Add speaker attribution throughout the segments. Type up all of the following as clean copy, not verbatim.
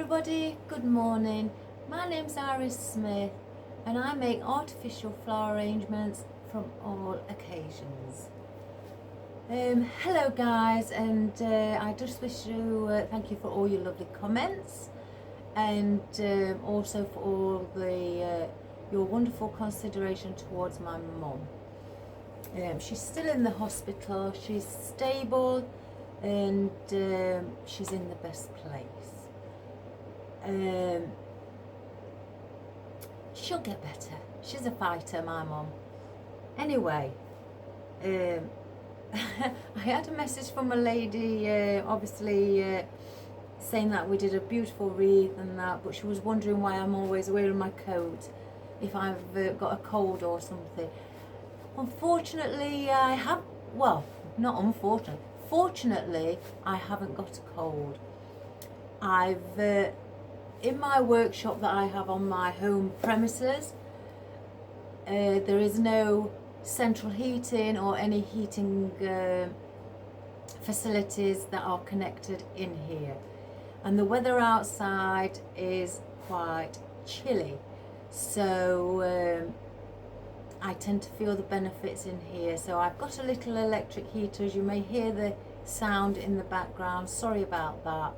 Speaker 1: everybody, good morning. My name's Iris Smith and I make artificial flower arrangements from all occasions. Hello guys, and I just wish to thank you for all your lovely comments and also for all the your wonderful consideration towards my mum. She's still in the hospital, she's stable and she's in the best place. She'll get better. She's a fighter, my mum. Anyway, I had a message from a lady, obviously saying that we did a beautiful wreath and that, but she was wondering why I'm always wearing my coat if I've got a cold or something. Unfortunately, I have, well, not unfortunately, fortunately, I haven't got a cold. I've in my workshop that I have on my home premises, there is no central heating or any heating facilities that are connected in here, and the weather outside is quite chilly, so I tend to feel the benefits in here. So I've got a little electric heater, as you may hear the sound in the background, sorry about that.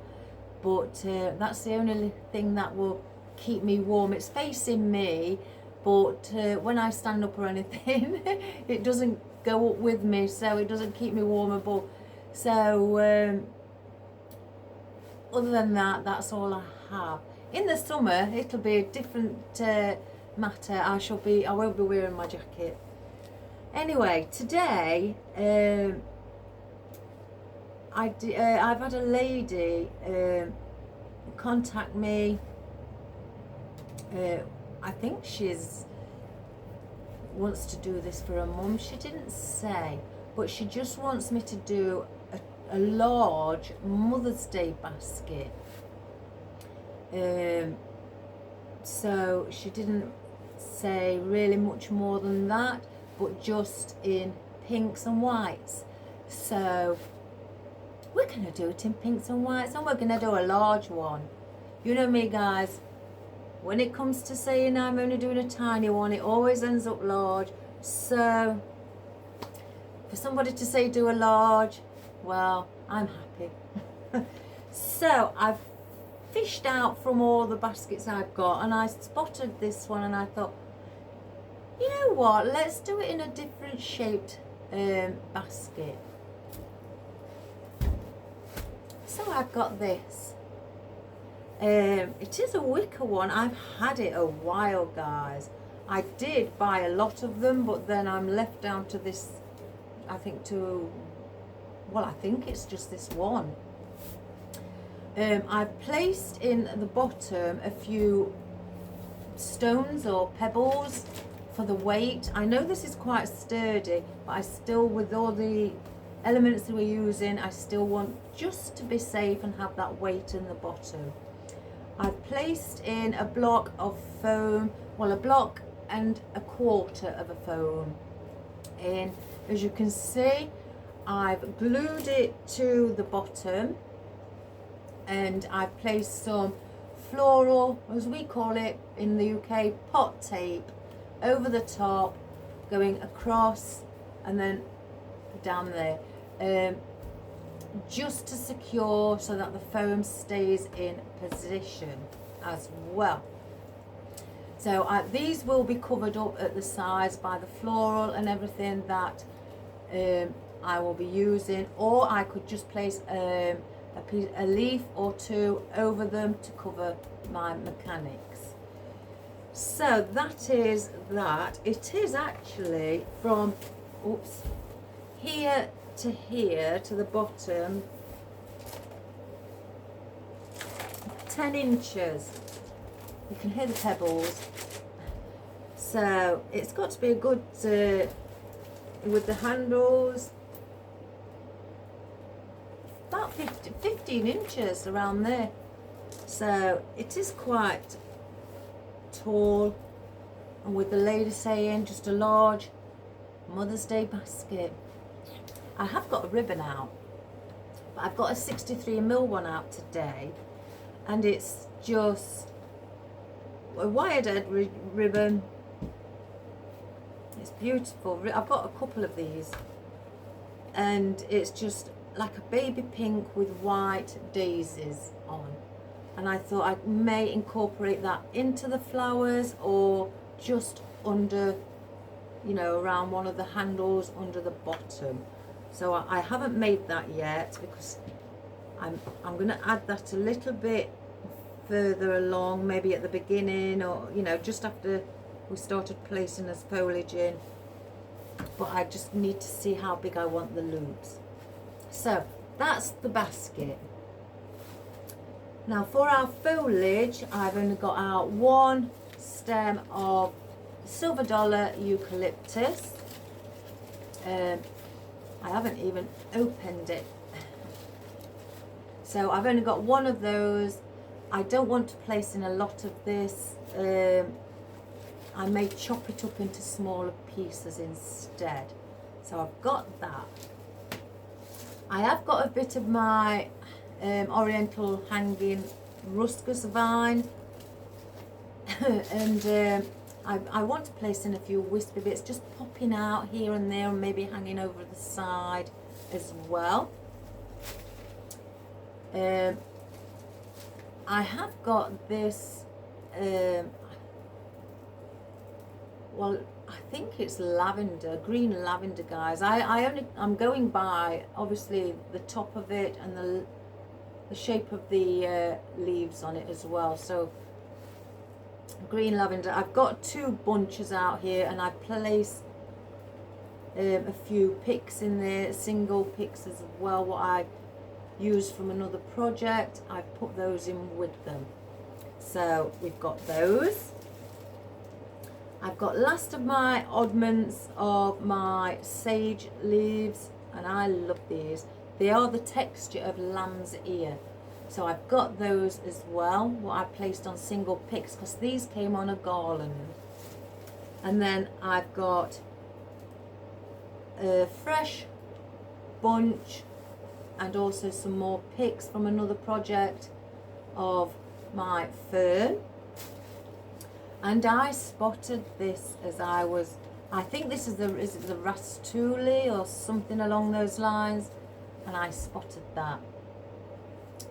Speaker 1: But that's the only thing that will keep me warm. It's facing me, but when I stand up or anything, it doesn't go up with me, so it doesn't keep me warm. But so other than that, that's all I have. In the summer, it'll be a different matter. I won't be wearing my jacket. Anyway, today I've had a lady contact me. I think she's wants to do this for her mum. She didn't say, but she just wants me to do a large Mother's Day basket. So she didn't say really much more than that, but just in pinks and whites. So we're going to do it in pinks and whites, and we're going to do a large one. You know me guys, when it comes to saying I'm only doing a tiny one, it always ends up large. So for somebody to say do a large, well, I'm happy. So I've fished out from all the baskets I've got, and I spotted this one and I thought, you know what, let's do it in a different shaped basket. So I've got this. It is a wicker one. I've had it a while, guys. I did buy a lot of them, but then I'm left down to this, I think it's just this one. I've placed in the bottom a few stones or pebbles for the weight. I know this is quite sturdy, but I still, with all the elements that we're using, I still want just to be safe and have that weight in the bottom. I've placed in a block of foam, well, a block and a quarter of a foam in. As you can see, I've glued it to the bottom, and I've placed some floral, as we call it in the UK, pot tape over the top, going across and then down there, just to secure so that the foam stays in position as well. So these will be covered up at the sides by the floral and everything that I will be using, or I could just place a leaf or two over them to cover my mechanics. So that is that. It is actually from here to the bottom 10 inches. You can hear the pebbles, so it's got to be a good with the handles about 15 inches around there, so it is quite tall, and with the lady saying just a large Mother's Day basket. I have got a ribbon out, but I've got a 63mm one out today, and it's just a wired head ribbon. It's beautiful. I've got a couple of these, and it's just like a baby pink with white daisies on, and I thought I may incorporate that into the flowers or just under, you know, around one of the handles under the bottom. So I haven't made that yet because I'm going to add that a little bit further along, maybe at the beginning, or, you know, just after we started placing this foliage in. But I just need to see how big I want the loops. So that's the basket. Now for our foliage, I've only got out one stem of silver dollar eucalyptus. I haven't even opened it. So I've only got one of those. I don't want to place in a lot of this. I may chop it up into smaller pieces instead. So I've got that. I have got a bit of my oriental hanging ruscus vine. And I want to place in a few wispy bits, just popping out here and there, and maybe hanging over the side as well. I have got this, well, I think it's lavender, green lavender, guys. I'm going by obviously the top of it and the shape of the leaves on it as well. So green lavender. I've got two bunches out here, and I placed a few picks in there, single picks as well, what I used from another project. I put those in with them. So we've got those. I've got last of my oddments of my sage leaves, and I love these. They are the texture of lamb's ear. So I've got those as well, what I placed on single picks, because these came on a garland. And then I've got a fresh bunch and also some more picks from another project of my fern. And I spotted this as I think this is is it the rastuli or something along those lines, and I spotted that.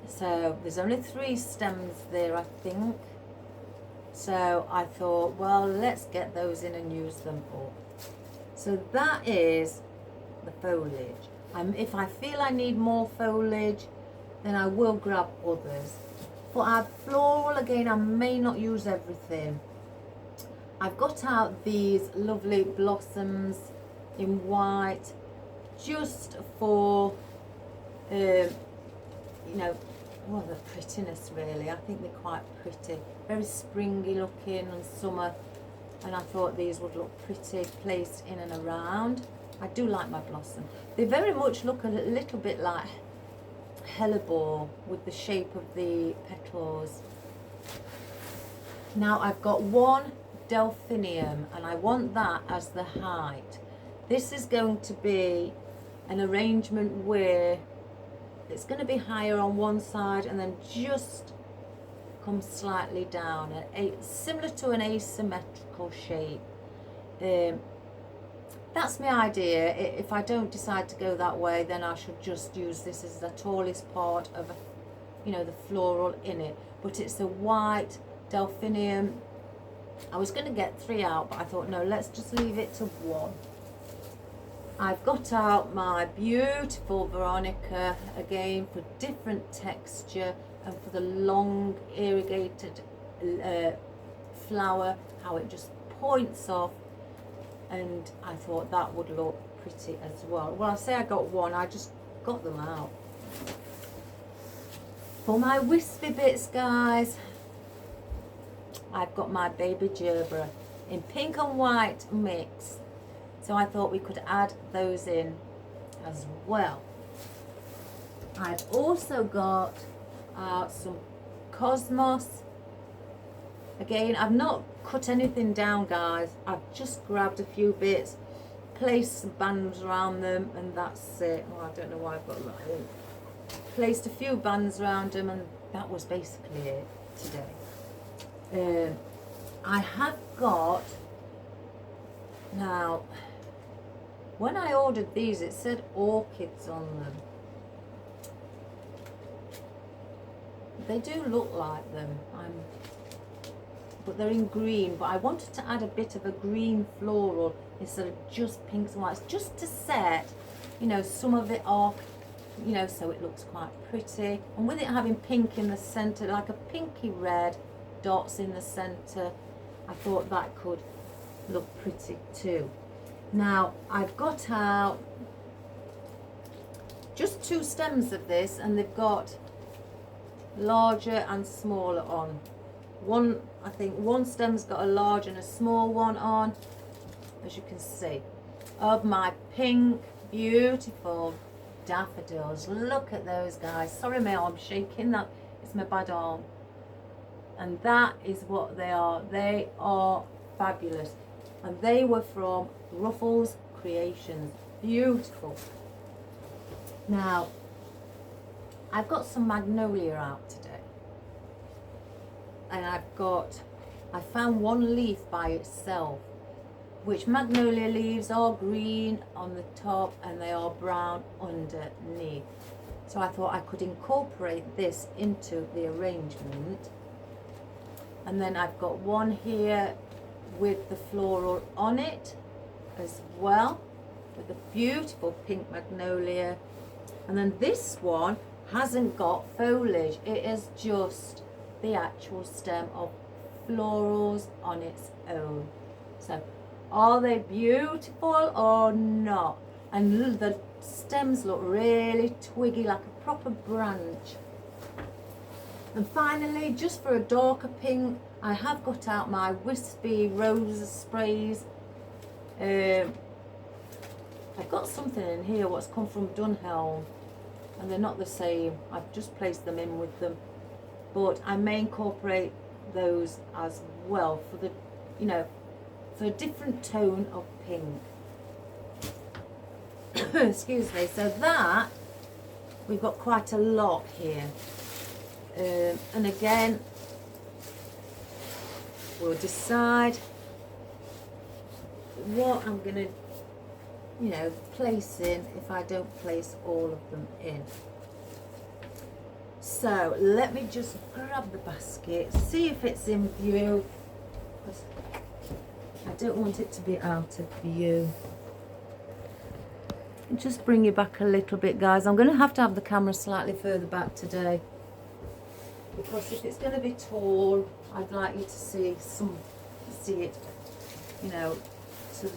Speaker 1: So there's only 3 stems there, I think. So I thought, well, let's get those in and use them up. So that is the foliage. If I feel I need more foliage, then I will grab others. For our floral, again, I may not use everything. I've got out these lovely blossoms in white, just for, you know, well, the prettiness really. I think they're quite pretty, very springy looking and summer, and I thought these would look pretty placed in and around. I do like my blossom. They very much look a little bit like hellebore with the shape of the petals. Now I've got one Delphinium, and I want that as the height. This is going to be an arrangement where it's going to be higher on one side and then just come slightly down, similar to an asymmetrical shape. That's my idea. If I don't decide to go that way, then I should just use this as the tallest part of, you know, the floral in it. But it's a white Delphinium. I was going to get 3 out, but I thought, no, let's just leave it to 1. I've got out my beautiful Veronica, again for different texture and for the long irrigated flower, how it just points off, and I thought that would look pretty as well. Well, I say I got 1, I just got them out. For my wispy bits, guys, I've got my baby Gerberas in pink and white mix. So I thought we could add those in as well. I've also got some cosmos. Again, I've not cut anything down, guys. I've just grabbed a few bits, placed some bands around them, and that's it. Oh, I don't know why I've got that in. Placed a few bands around them, and that was basically it today. I have got, now, when I ordered these, it said orchids on them. They do look like them, but they're in green. But I wanted to add a bit of a green floral instead of just pinks and whites, just to set, you know, some of it off, you know, so it looks quite pretty. And with it having pink in the centre, like a pinky red dots in the centre, I thought that could look pretty too. Now I've got out just 2 stems of this, and they've got larger and smaller on. One, I think one stem's got a large and a small one on, as you can see, of my pink, beautiful daffodils. Look at those guys. Sorry, my arm's shaking. That it's my bad arm. And that is what they are. They are fabulous. And they were from Ruffles Creations. Beautiful. Now, I've got some Magnolia out today. And I found one leaf by itself, which Magnolia leaves are green on the top and they are brown underneath. So I thought I could incorporate this into the arrangement. And then I've got one here with the floral on it as well, with a beautiful pink magnolia. And then this one hasn't got foliage, it is just the actual stem of florals on its own. So are they beautiful or not? And the stems look really twiggy, like a proper branch. And finally, just for a darker pink, I have got out my wispy rose sprays. I've got something in here what's come from Dunhelm, and they're not the same. I've just placed them in with them, but I may incorporate those as well for the, you know, for a different tone of pink. Excuse me. So that, we've got quite a lot here. And again, we'll decide what I'm going to, you know, place in if I don't place all of them in. So let me just grab the basket, see if it's in view, because I don't want it to be out of view. Just bring you back a little bit, guys. I'm going to have the camera slightly further back today, because if it's going to be tall, I'd like you to see it, you know, to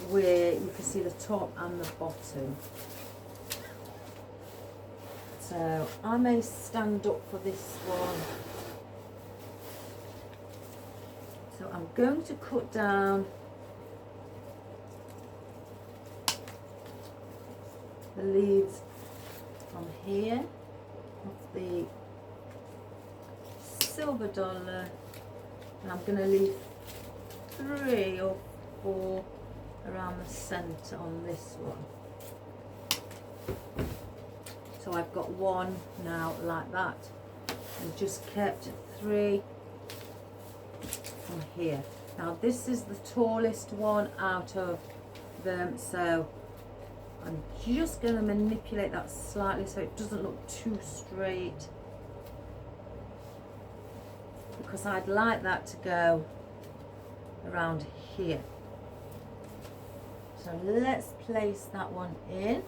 Speaker 1: where you can see the top and the bottom. So I may stand up for this one. So I'm going to cut down the leaves from here of the silver dollar, and I'm going to leave 3 or 4 around the centre on this one. So I've got 1 now like that, and just kept 3 from here. Now this is the tallest one out of them, so I'm just going to manipulate that slightly so it doesn't look too straight, because I'd like that to go around here. So let's place that one in.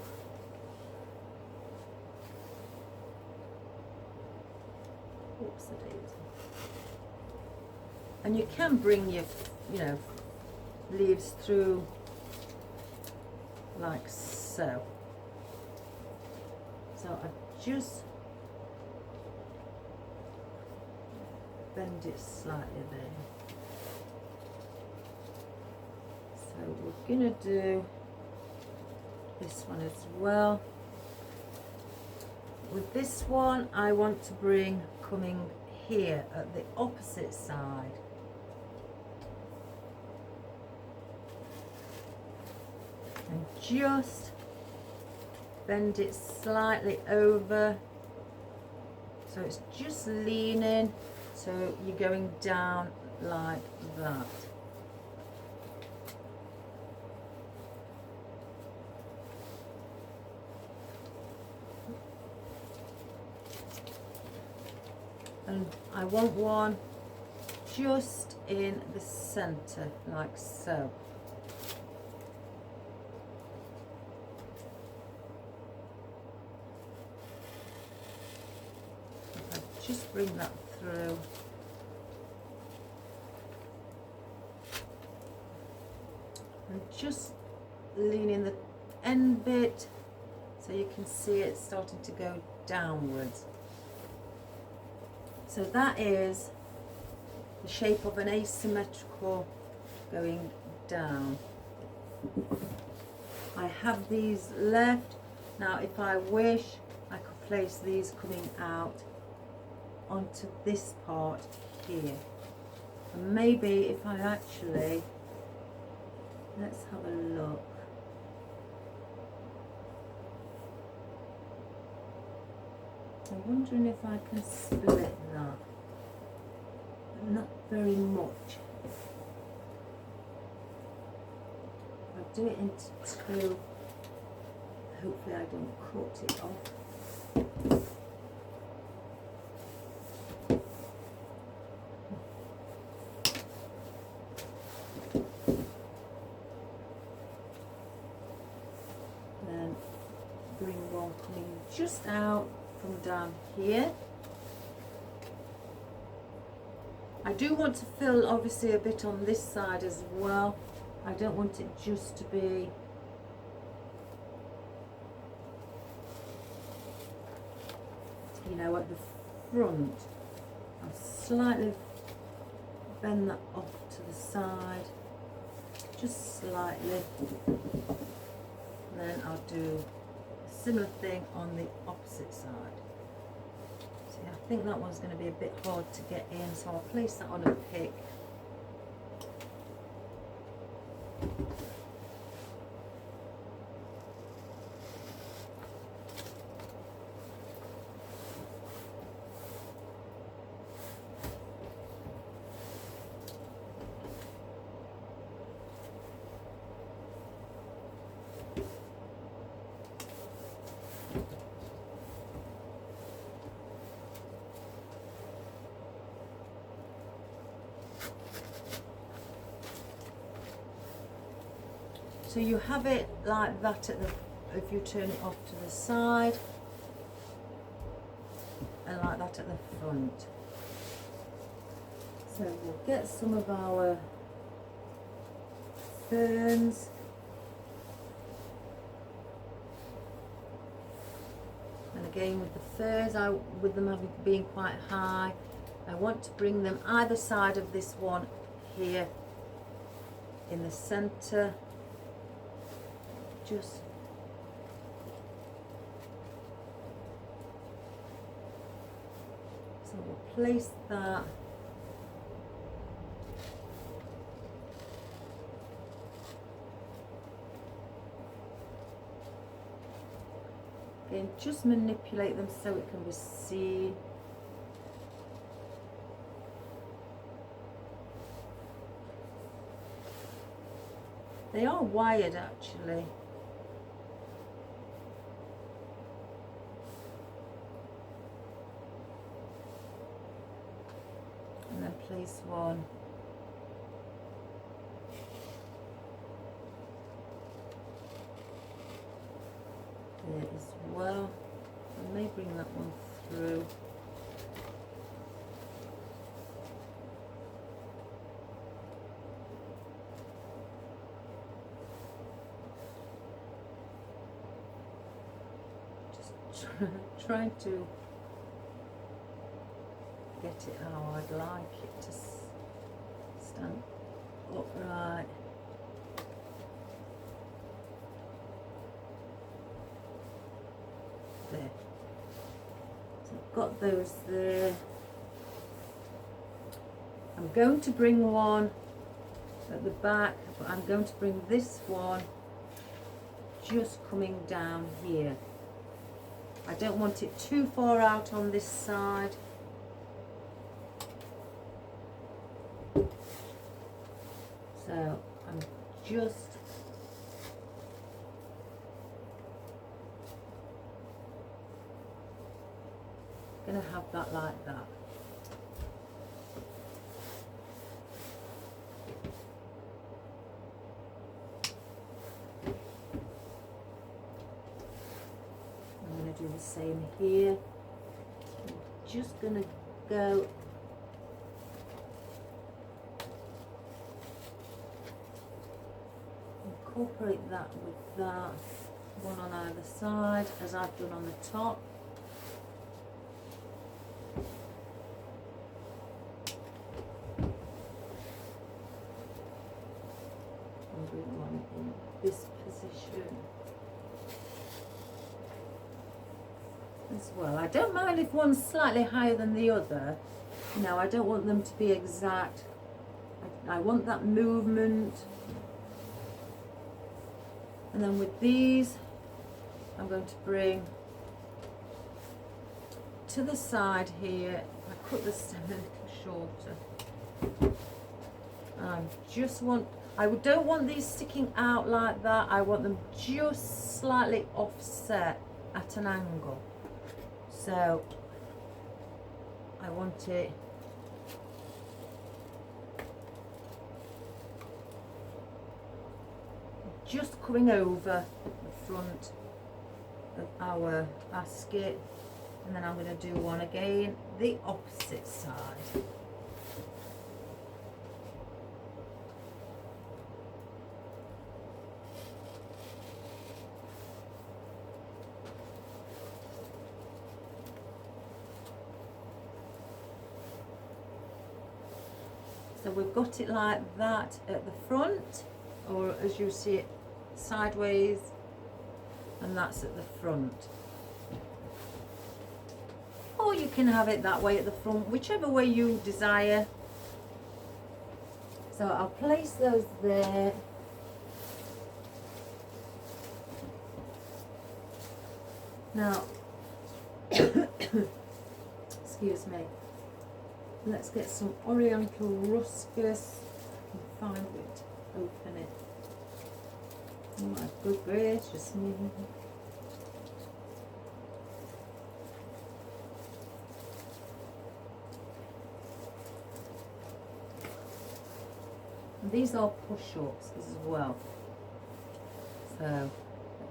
Speaker 1: Oops, I did. And you can bring your, you know, leaves through like so. So I just bend it slightly there. So we're gonna do this one as well. With this one, I want to bring coming here at the opposite side. And just bend it slightly over So it's just leaning, so you're going down like that. And I want one just in the center, like so. If I just bring that through. And just leaning the end bit so you can see it starting to go downwards. So that is the shape of an asymmetrical going down. I have these left. Now if I wish, I could place these coming out onto this part here. And maybe if I actually, let's have a look. I'm wondering if I can split that. Not very much. I'll do it into two. Hopefully I don't cut it off. Then bring one coming just out from down here. I do want to fill obviously a bit on this side as well. I don't want it just to be at the front. I'll slightly bend that off to the side, just slightly, and then I'll do a similar thing on the opposite side. See, I think that one's going to be a bit hard to get in, so I'll place that on a pick. So you have it like that at the, if you turn it off to the side, and like that at the front. So we'll get some of our ferns. And again with the ferns, with them having being quite high, I want to bring them either side of this one here in the centre. Just so we'll place that. Again, just manipulate them so it can be seen. They are wired actually. And then place one there as well. I may bring that one through. Just trying to get it how I'd like it to stand upright. There. So I've got those there. I'm going to bring one at the back, but I'm going to bring this one just coming down here. I don't want it too far out on this side. So I'm just going to have that like that. I'm going to do the same here. I'm just going to go incorporate that with that, one on either side as I've done on the top. And bring one in this position as well. I don't mind if one's slightly higher than the other. No, I don't want them to be exact. I want that movement. And then with these, I'm going to bring to the side here. I cut the stem a little shorter. I don't want these sticking out like that. I want them just slightly offset at an angle. So I want it just coming over the front of our basket, and then I'm going to do one again the opposite side. So we've got it like that at the front, or as you see it sideways, and that's at the front. Or you can have it that way at the front, whichever way you desire. So I'll place those there. Now, excuse me, let's get some Oriental Ruscus and find it, open it. Oh my good gracious me. And these are push-ups as well. So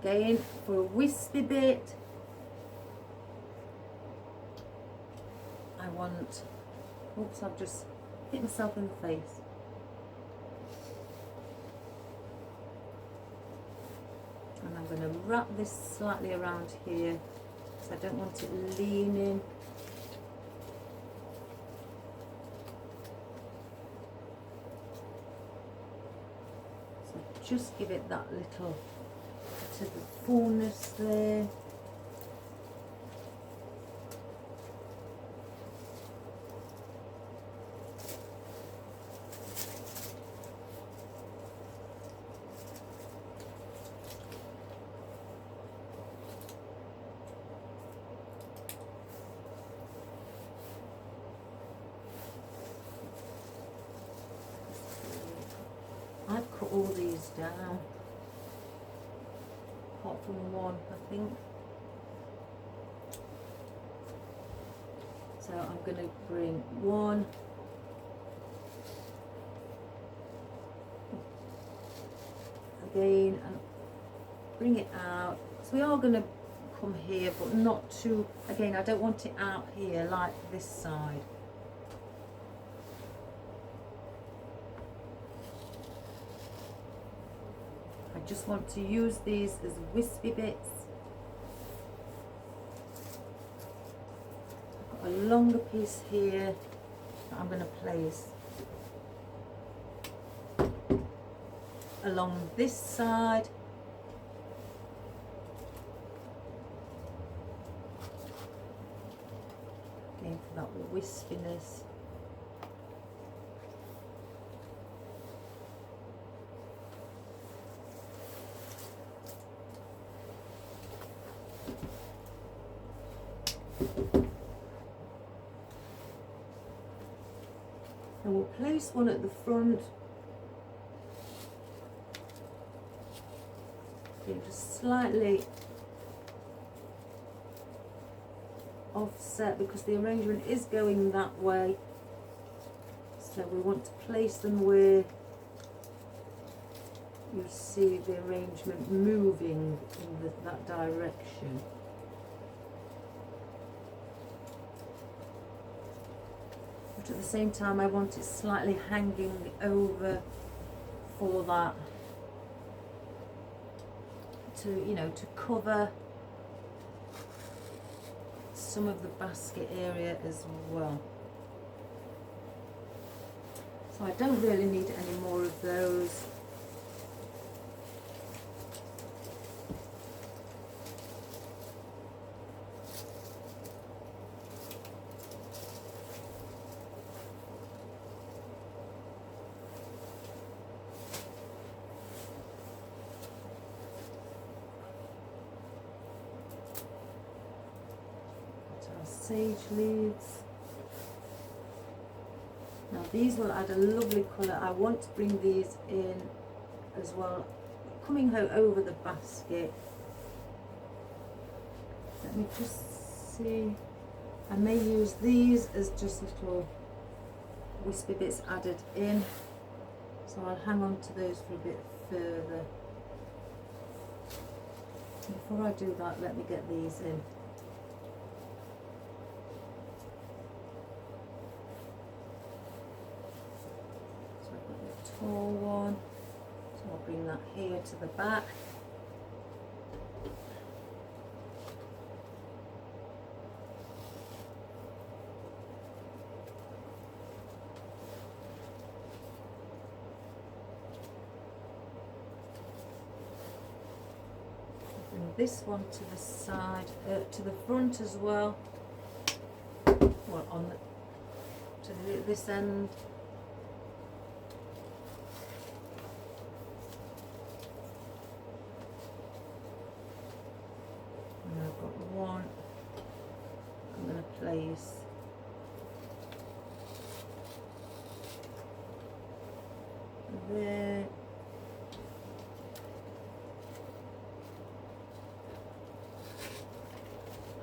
Speaker 1: again, for a wispy bit, I want, oops, I've just hit myself in the face. And I'm going to wrap this slightly around here because I don't want it leaning. So just give it that little bit of the fullness there. I've cut all these down, apart from one, I think. So I'm going to bring one again and bring it out. So we are going to come here, but not too, again, I don't want it out here like this side. I just want to use these as wispy bits. I've got a longer piece here that I'm going to place along this side. Again, for that wispiness. And we'll place one at the front. Just slightly offset because the arrangement is going that way. So we want to place them where you see the arrangement moving in that direction. But at the same time I want it slightly hanging over for that, to, you know, to cover some of the basket area as well. So I don't really need any more of those. Sage leaves. Now these will add a lovely colour. I want to bring these in as well, coming over the basket. Let me just see. I may use these as just little wispy bits added in. So I'll hang on to those for a bit further. Before I do that, let me get these in. Tall one, so I'll bring that here to the back. Bring this one to the side, to the front as well. Well, on the this end. One I'm going to place there,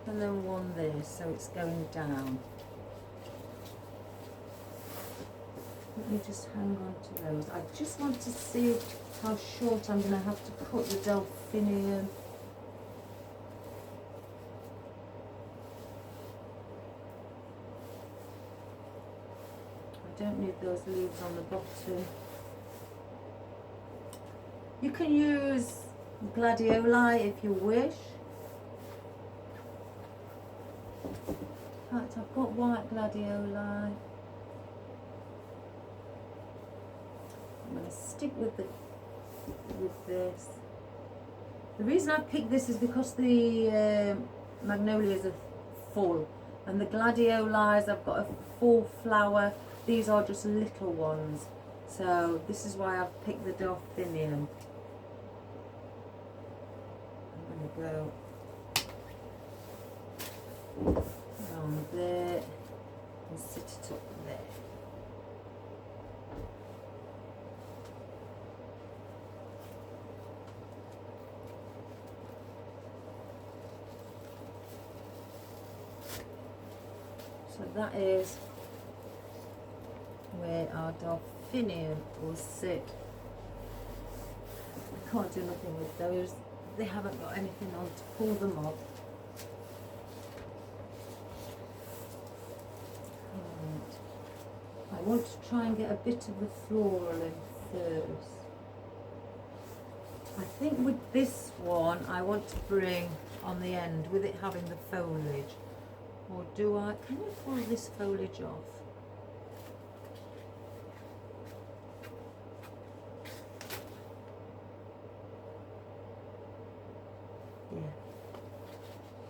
Speaker 1: and then one there, so it's going down. Let me just hang on to those. I just want to see how short I'm going to have to cut the Delphinium. Don't need those leaves on the bottom. You can use gladioli if you wish. In fact, I've got white gladioli. I'm going to stick with this. The reason I picked this is because the magnolias are full, and the gladiolis, I've got a full flower. These are just little ones, so this is why I've picked the Delphinium. I'm going to go around there and sit it up there. So that is where our Delphinium will sit. I can't do nothing with those. They haven't got anything on to pull them off. Right. I want to try and get a bit of the floral in first. I think with this one I want to bring on the end, with it having the foliage. Or do I? Can you pull this foliage off?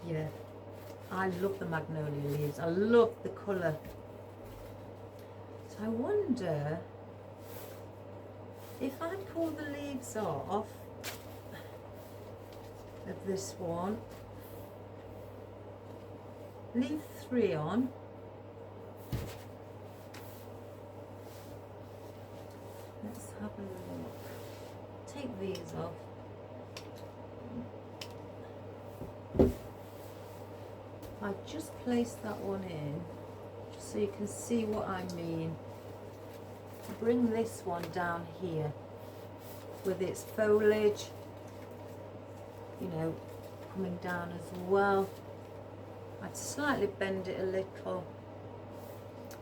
Speaker 1: Yeah, I love the magnolia leaves. I love the colour. So I wonder if I pull the leaves off of this one, leave 3 on. Let's have a look. Take these off. I just placed that one in just so you can see what I mean. Bring this one down here with its foliage, you know, coming down as well. I'd slightly bend it a little,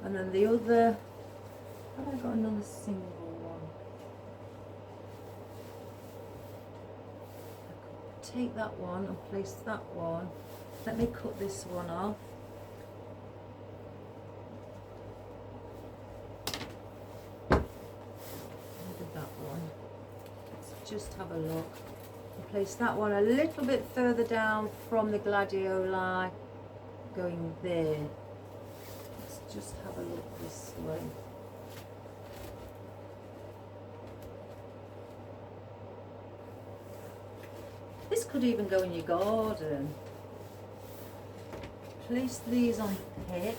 Speaker 1: and then the other, have I got another single one? I could take that one and place that one. Let me cut this one off. Maybe that one. Let's just have a look. And place that one a little bit further down from the gladioli, going there. Let's just have a look this way. This could even go in your garden. Place these on picks.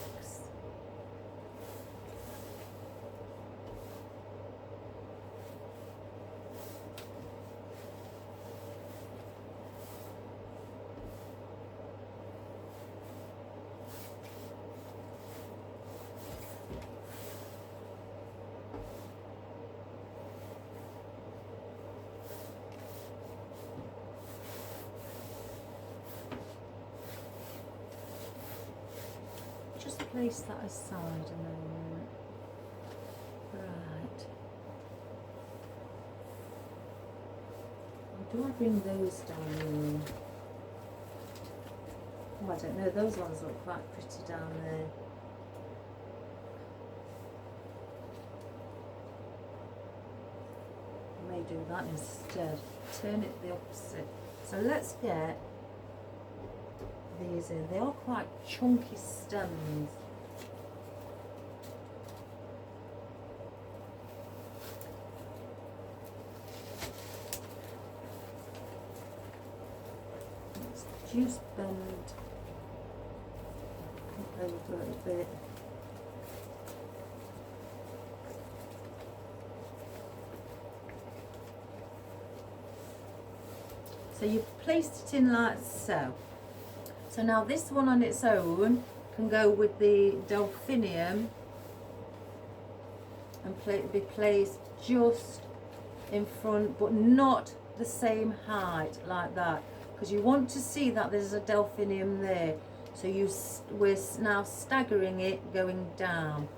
Speaker 1: Place that aside a moment. Right. Do I bring those down? Oh, I don't know. Those ones look quite pretty down there. I may do that instead. Turn it the opposite. So let's get these in. They are quite chunky stems. Juice bend over a bit. So you've placed it in like so. So now this one on its own can go with the Delphinium and be placed just in front, but not the same height like that. Because you want to see that there's a Delphinium there, so we're now staggering it going down.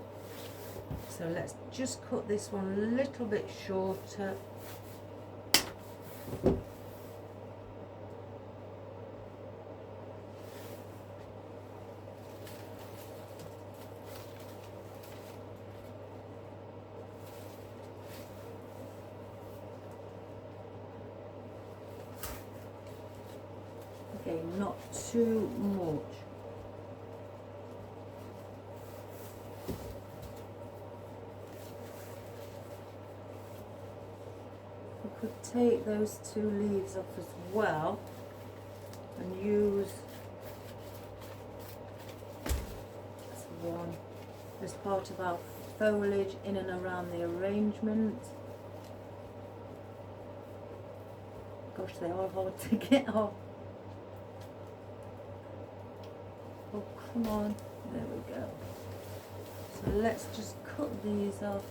Speaker 1: So let's just cut this one a little bit shorter. Okay, not too much. We could take those 2 leaves off as well and use this one as part of our foliage in and around the arrangement. Gosh, they are hard to get off. Oh, come on. There we go. So let's just cut these off.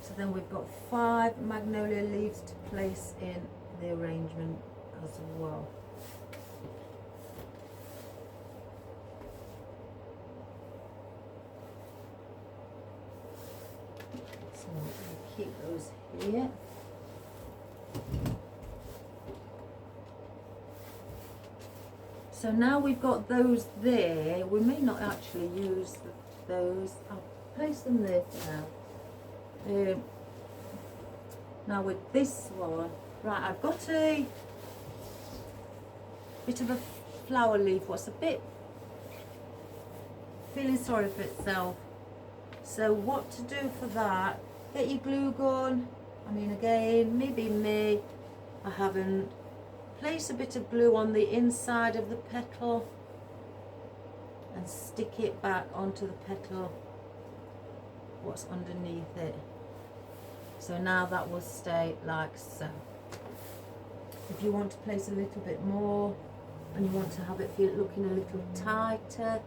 Speaker 1: So then we've got 5 magnolia leaves to place in the arrangement as well. Keep those here. So now we've got those there. We may not actually use those. I'll place them there for now. Now with this one, right, I've got a bit of a flower leaf. What's a bit feeling sorry for itself. So what to do for that? Get your glue gun. I mean, again, maybe me, I haven't. Place a bit of glue on the inside of the petal and stick it back onto the petal, what's underneath it. So now that will stay like so. If you want to place a little bit more and you want to have it feel looking a little tighter,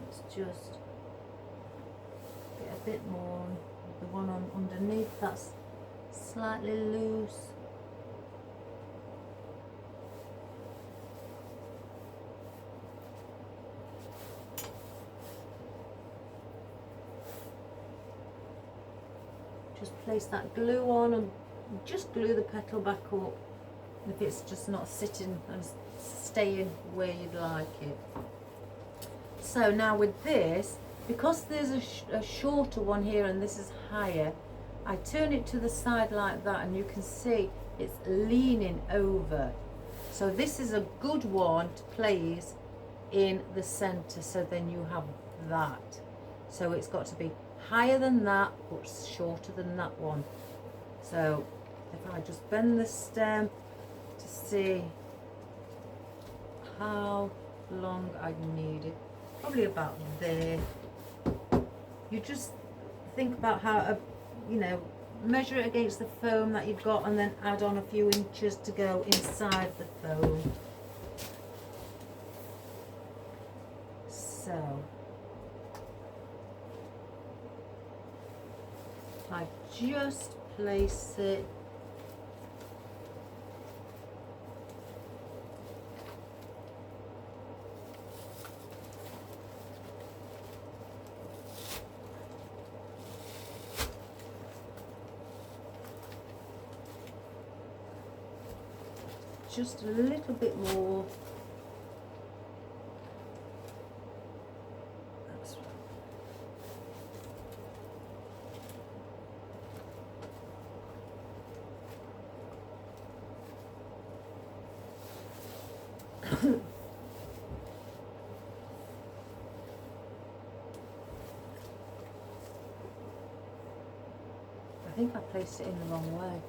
Speaker 1: let's just get a bit more. The one on underneath, that's slightly loose. Just place that glue on and just glue the petal back up if it's just not sitting and staying where you'd like it. So now with this, because there's a shorter one here and this is higher, I turn it to the side like that and you can see it's leaning over. So this is a good one to place in the center, so then you have that. So it's got to be higher than that but shorter than that one. So if I just bend the stem to see how long I need it, probably about there. You just think about how, you know, measure it against the foam that you've got and then add on a few inches to go inside the foam. So I just place it just a little bit more. That's right. I think I placed it in the wrong way.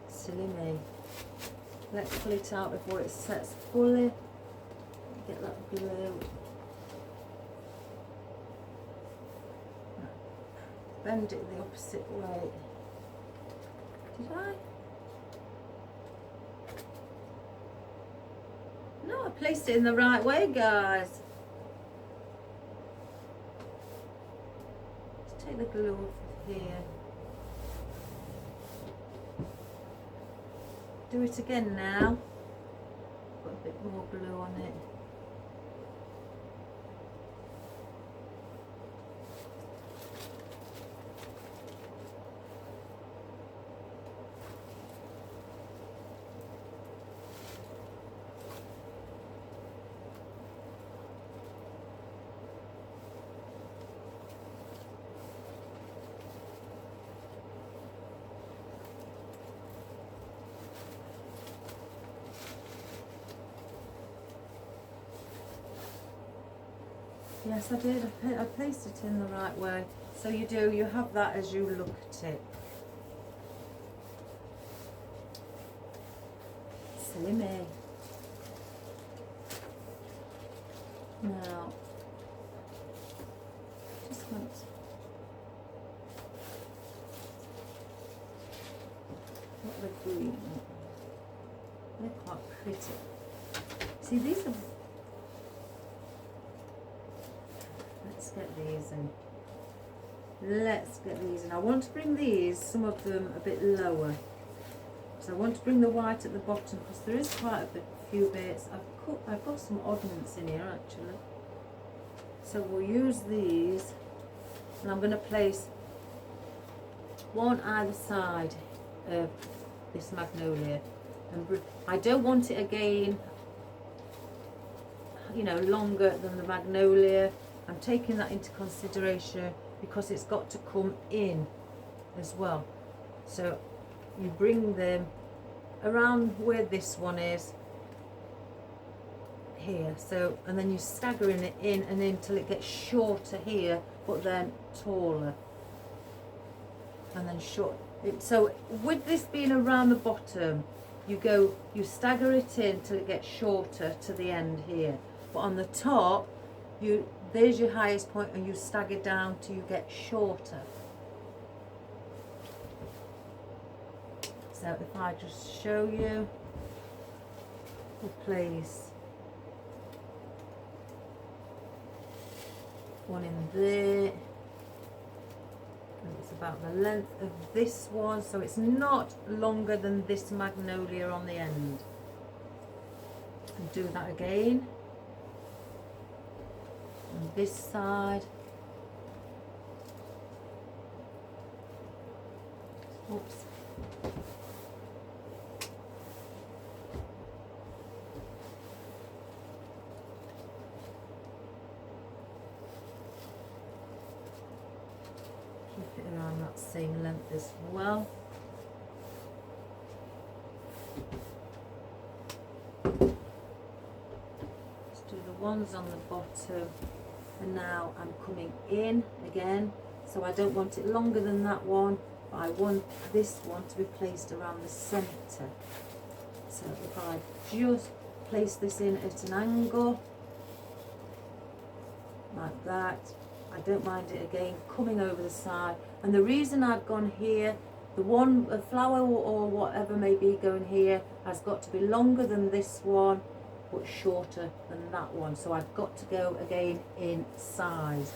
Speaker 1: Silly me. Let's pull it out before it sets fully. Get that glue. Bend it the opposite way. Did I? No, I placed it in the right way, guys. Let's take the glue off here. Do it again now. Put a bit more glue on it. Yes, I did. I placed it in the right way. So you do, you have that as you look at it. Silly me. Now, just want what the green. They're quite pretty. See, these are. Let's get these in. Let's get these in. I want to bring these, some of them, a bit lower. So I want to bring the white at the bottom because there is quite a few bits. I've got some oddments in here actually. So we'll use these, and I'm going to place one either side of this magnolia. And I don't want it again, you know, longer than the magnolia. I'm taking that into consideration because it's got to come in as well. So you bring them around where this one is here. So, and then you're staggering it in and in till it gets shorter here, but then taller, and then short. So with this being around the bottom, you stagger it in till it gets shorter to the end here, but on the top, there's your highest point, and you stagger down till you get shorter. So if I just show you, we'll place one in there, and it's about the length of this one, so it's not longer than this magnolia on the end. And do that again on this side. Oops. Keep it around that same length as well. Let's do the ones on the bottom, and now I'm coming in again, so I don't want it longer than that one, but I want this one to be placed around the centre. So if I just place this in at an angle like that, I don't mind it again coming over the side. And the reason I've gone here, a flower or whatever may be going here has got to be longer than this one, but shorter than that one. So I've got to go again in size.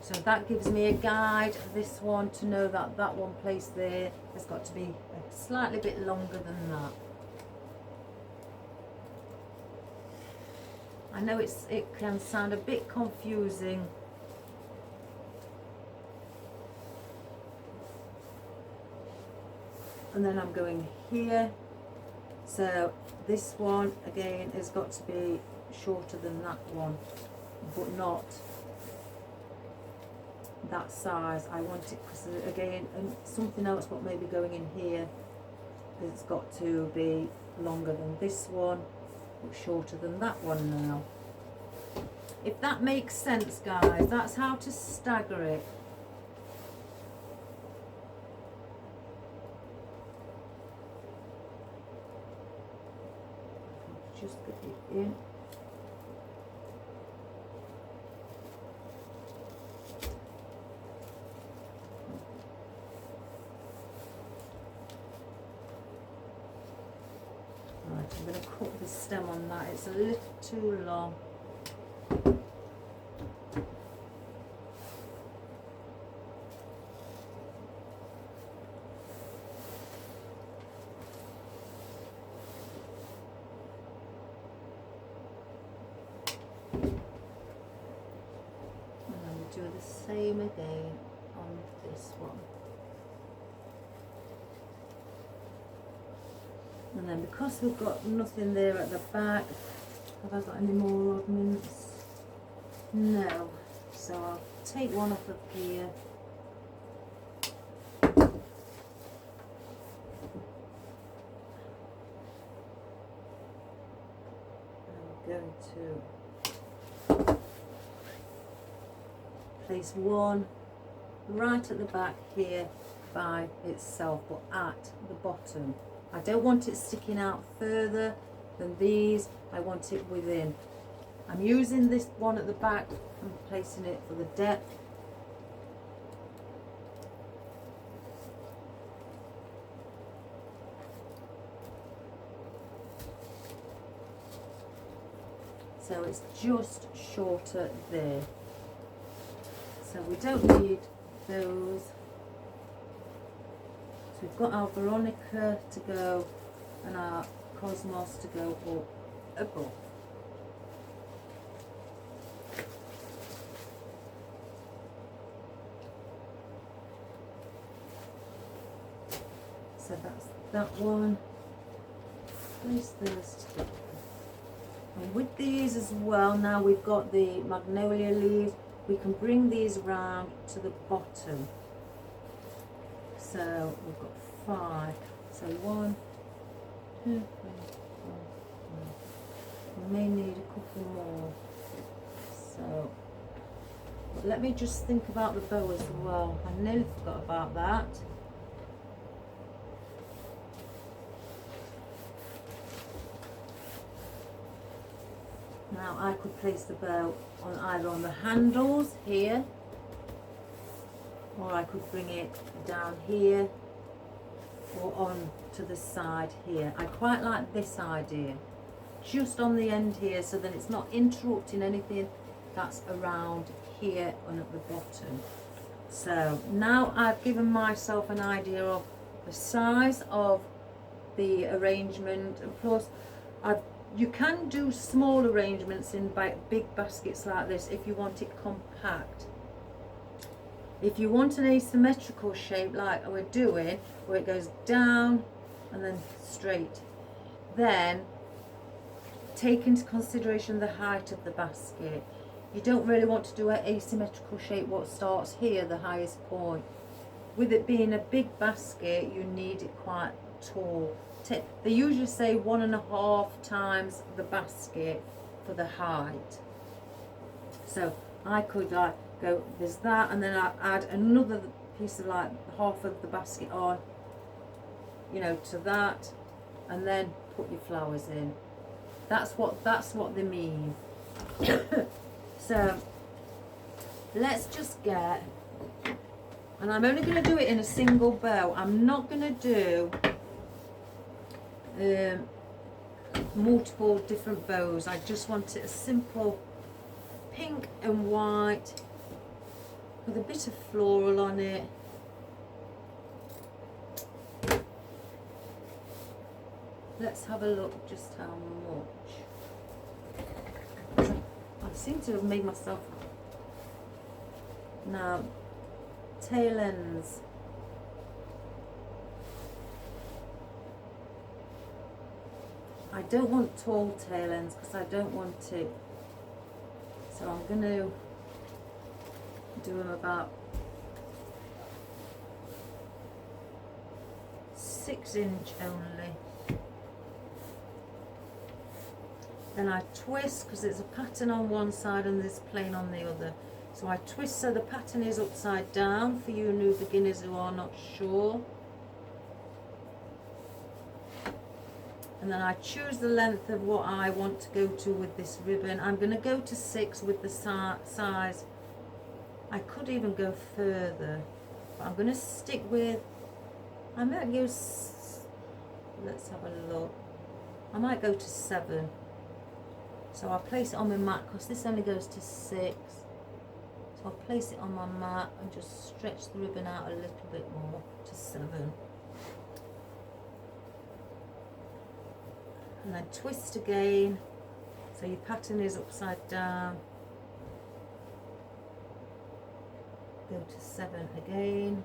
Speaker 1: So that gives me a guide, this one, to know that that one placed there has got to be a slightly bit longer than that. I know it can sound a bit confusing. And then I'm going here. So this one again has got to be shorter than that one, but not that size. I want it, because again, and something else what may be going in here, it's got to be longer than this one, but shorter than that one now. If that makes sense, guys, that's how to stagger it. Just get it in. Right, I'm going to cut the stem on that. It's a little too long. Do the same again on this one, and then because we've got nothing there at the back, have I got any more ornaments? No, so I'll take one off of here. I'm going to place one right at the back here by itself, but at the bottom. I don't want it sticking out further than these, I want it within. I'm using this one at the back and placing it for the depth. So it's just shorter there. So we don't need those. So we've got our Veronica to go and our Cosmos to go up above. So that's that one. Place those together. And with these as well, now we've got the Magnolia leaves. We can bring these round to the bottom. So we've got 5. So 1, 2, 3, 4, 5. We may need a couple more. So but let me just think about the bow as well. I nearly forgot about that. Now I could place the bow on either on the handles here, or I could bring it down here, or on to the side here. I quite like this idea, just on the end here, so that it's not interrupting anything that's around here and at the bottom. So now I've given myself an idea of the size of the arrangement, and plus you can do small arrangements in big baskets like this if you want it compact. If you want an asymmetrical shape like we're doing, where it goes down and then straight, then take into consideration the height of the basket. You don't really want to do an asymmetrical shape what starts here, the highest point. With it being a big basket, you need it quite tall. They usually say 1.5 times the basket for the height. So I could like go, there's that, and then I add another piece of like half of the basket on, you know, to that, and then put your flowers in. That's what they mean. So let's just get, and I'm only going to do it in a single bow. I'm not going to do multiple different bows. I just want it a simple pink and white with a bit of floral on it. Let's have a look just how much. I seem to have made myself. Now, tail ends. I don't want tall tail ends because I don't want it. So I'm going to do them about 6 inch only. Then I twist, because there's a pattern on one side and there's plain on the other. So I twist so the pattern is upside down for you new beginners who are not sure. And then I choose the length of what I want to go to with this ribbon. I'm going to go to 6 with the size. I could even go further, but I'm going to stick with, I might use, let's have a look. I might go to 7. So I'll place it on my mat because this only goes to 6. So I'll place it on my mat and just stretch the ribbon out a little bit more to 7. And then twist again, so your pattern is upside down. Go to 7 again.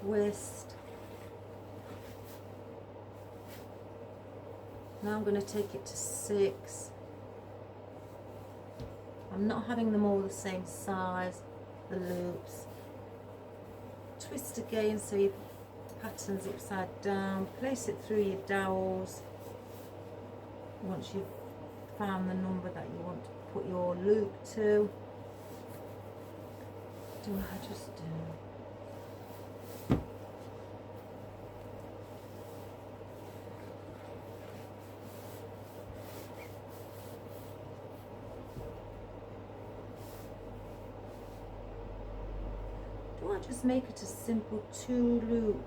Speaker 1: Twist. Now I'm going to take it to 6. I'm not having them all the same size, the loops. Twist again so your pattern's upside down. Place it through your dowels. Once you've found the number that you want to put your loop to. Do I just do? Do I just make it a simple 2 loop?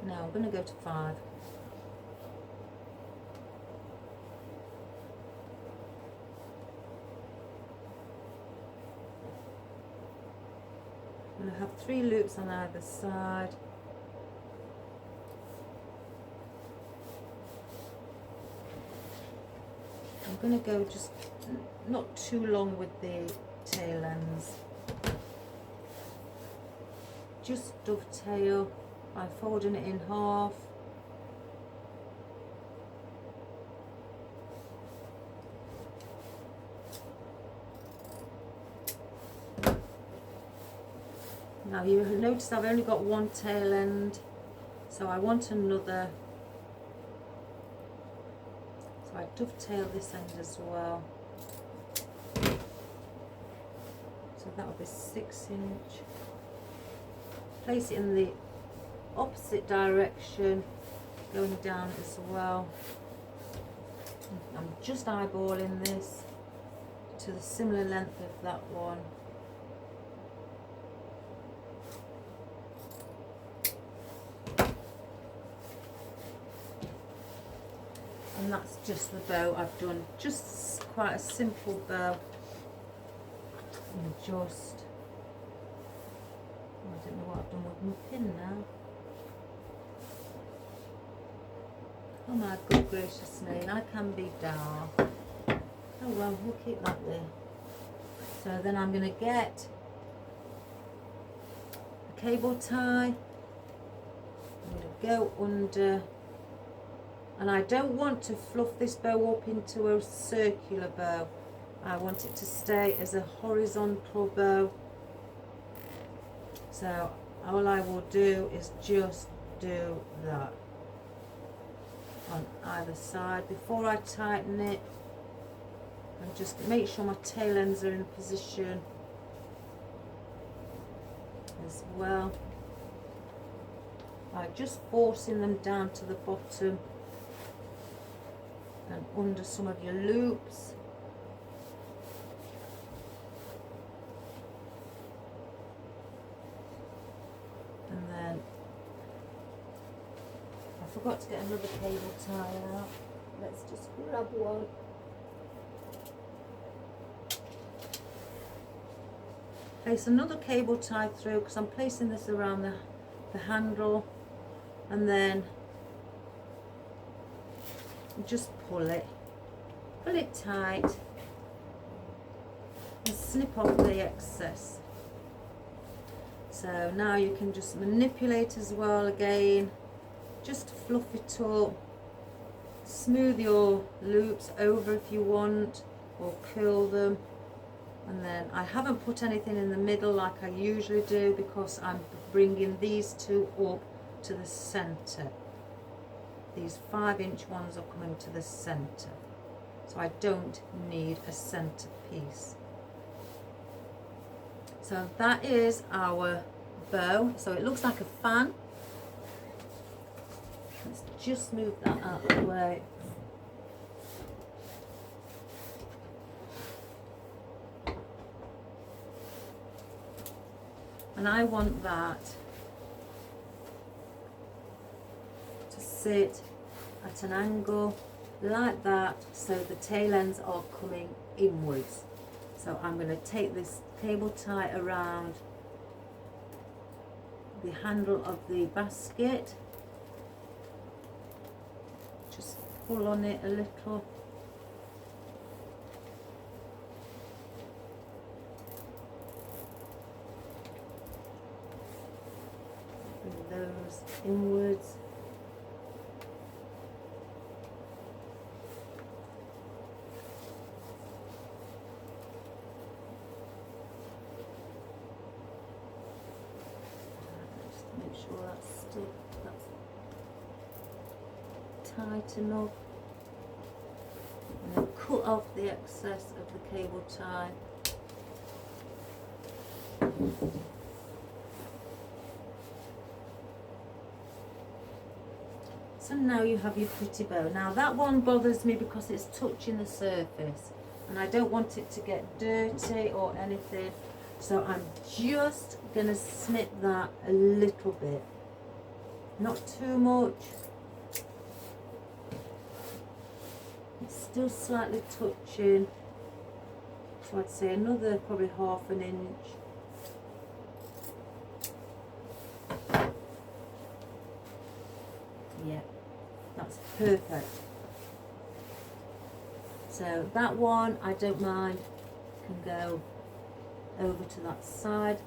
Speaker 1: No, I'm going to go to 5. I'm going to have 3 loops on either side. I'm going to go just not too long with the tail ends. Just dovetail by folding it in half. Now you notice I've only got one tail end, so I want another. So I dovetail this end as well. So that will be 6 inch. Place it in the opposite direction, going down as well. I'm just eyeballing this to the similar length of that one. And that's just the bow I've done, just quite a simple bow. And just, I don't know what I've done with my pin now. Oh my good gracious me, I can be dark. Oh well, we'll keep that there. So then I'm going to get a cable tie. I'm going to go under, and I don't want to fluff this bow up into a circular bow. I want it to stay as a horizontal bow. So all I will do is just do that on either side before I tighten it, and just make sure my tail ends are in position as well, by just forcing them down to the bottom and under some of your loops. And then I forgot to get another cable tie out. Let's just grab one. Place another cable tie through, because I'm placing this around the handle, and then just pull it tight and snip off the excess. So now you can just manipulate as well again, just fluff it up, smooth your loops over if you want, or curl them. And then I haven't put anything in the middle like I usually do, because I'm bringing these two up to the center. These 5-inch ones are coming to the center, so I don't need a center piece. So that is our bow. So it looks like a fan. Let's just move that out of the way. And I want that to sit at an angle like that, so the tail ends are coming inwards. So I'm going to take this cable tie around the handle of the basket, just pull on it a little. Bring those inwards. Sure that's still tight enough, and then cut off the excess of the cable tie. So now you have your pretty bow. Now that one bothers me because it's touching the surface and I don't want it to get dirty or anything. So I'm just going to snip that a little bit, not too much. It's still slightly touching, so I'd say another probably 1/2 inch. Yeah, that's perfect. So that one, I don't mind, can go over to that side,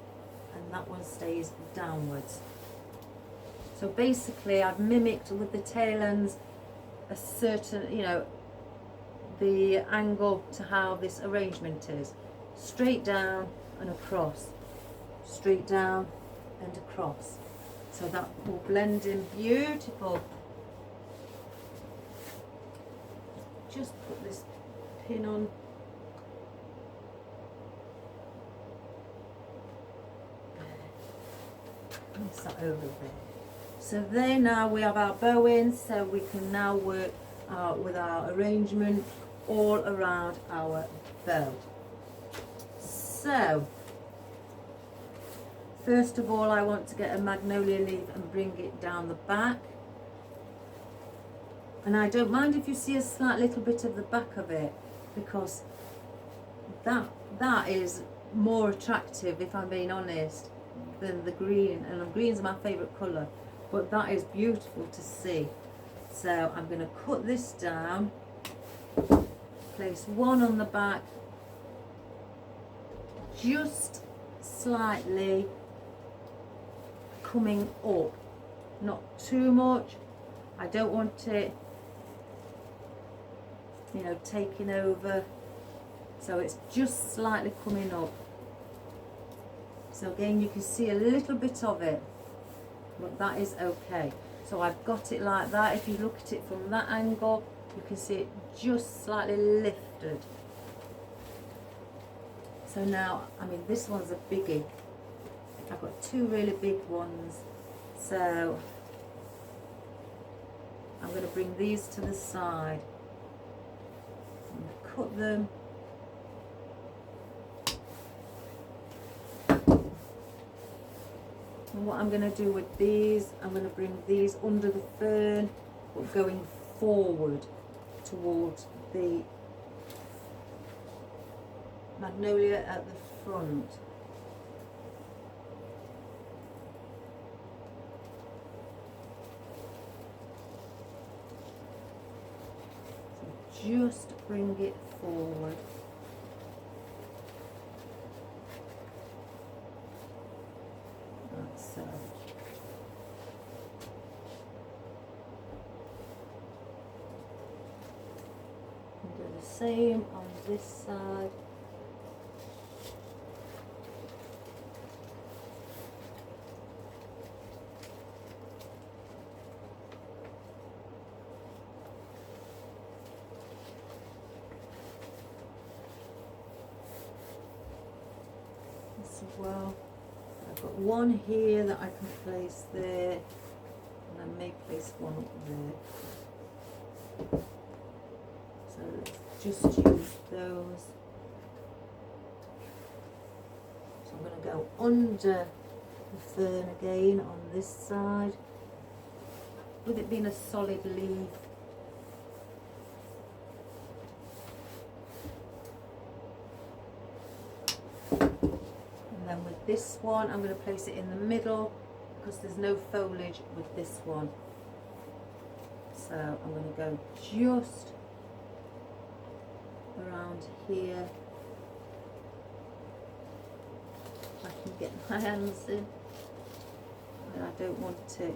Speaker 1: and that one stays downwards. So basically I've mimicked with the tail ends a certain, you know, the angle to how this arrangement is. Straight down and across, straight down and across. So that will blend in beautiful. Just put this pin on. Place that over there. So there, now we have our bow in, so we can now work with our arrangement all around our bow. So first of all, I want to get a magnolia leaf and bring it down the back. And I don't mind if you see a slight little bit of the back of it, because that is more attractive, if I'm being honest, than the green. And green's my favourite colour, but that is beautiful to see. So I'm going to cut this down, place one on the back, just slightly coming up, not too much. I don't want it, you know, taking over, so it's just slightly coming up. So again, you can see a little bit of it, but that is okay. So I've got it like that. If you look at it from that angle, you can see it just slightly lifted. So now, I mean, this one's a biggie. I've got two really big ones. So I'm going to bring these to the side and cut them. And what I'm going to do with these, I'm going to bring these under the fern, but going forward towards the magnolia at the front. So just bring it forward. So do the same on this side. As well. I've got one here that I can place there, and I may place one up there. So let's just use those. So I'm going to go under the fern again on this side, with it being a solid leaf. And then with this one, I'm going to place it in the middle because there's no foliage with this one. So I'm going to go just around here. If I can get my hands in, and I don't want it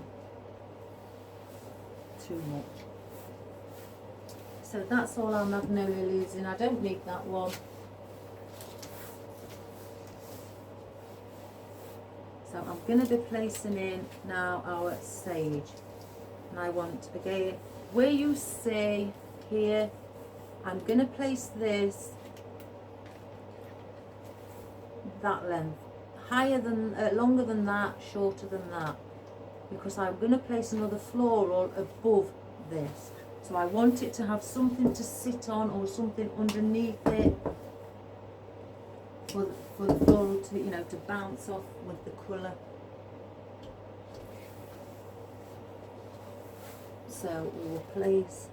Speaker 1: too much. So that's all our magnolia leaves in. I don't need that one. So I'm going to be placing in now our sage. And I want, again, where you see here, I'm going to place this that length, higher than, longer than that, shorter than that, because I'm going to place another floral above this. So I want it to have something to sit on or something underneath it for the floral to, you know, to bounce off with the colour. So we'll place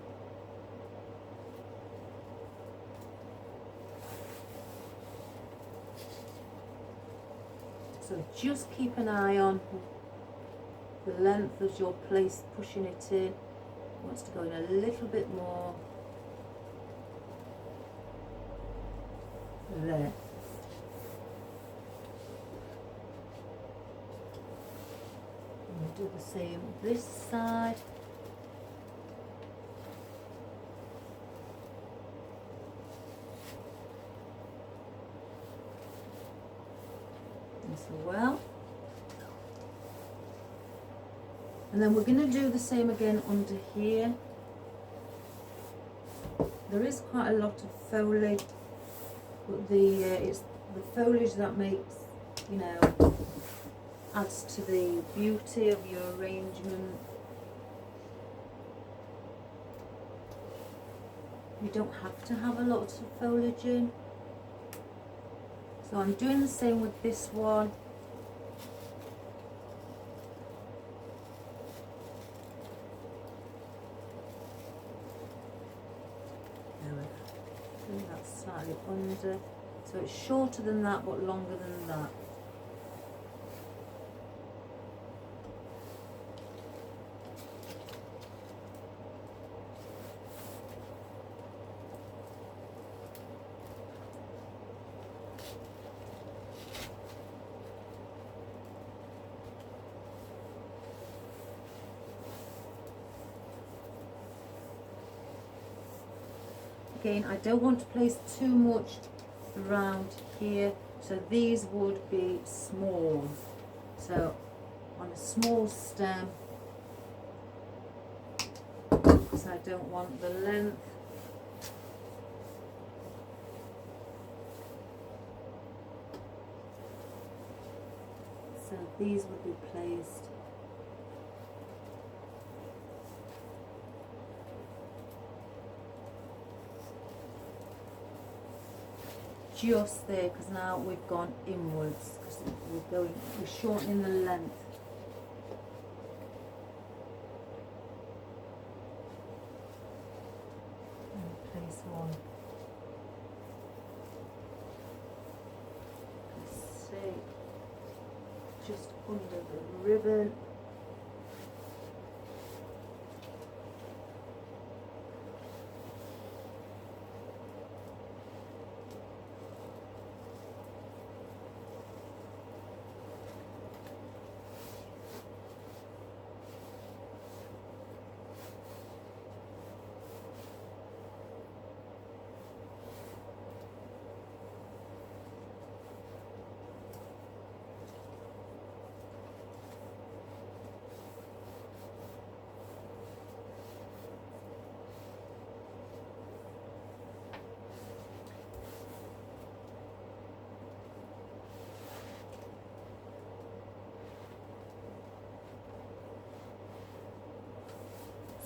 Speaker 1: so just keep an eye on the length as you're pushing it in. It wants to go in a little bit more there. And we'll do the same this side. As well. And then we're going to do the same again under here. There is quite a lot of foliage, but it's the foliage that makes, you know, adds to the beauty of your arrangement. You don't have to have a lot of foliage in. So I'm doing the same with this one. Bring that slightly under. So it's shorter than that but longer than that. Again, I don't want to place too much around here, so these would be small. So on a small stem, because I don't want the length. So these would be placed just there, because now we've gone inwards, because we're shortening the length. And place one. Let's see, just under the ribbon.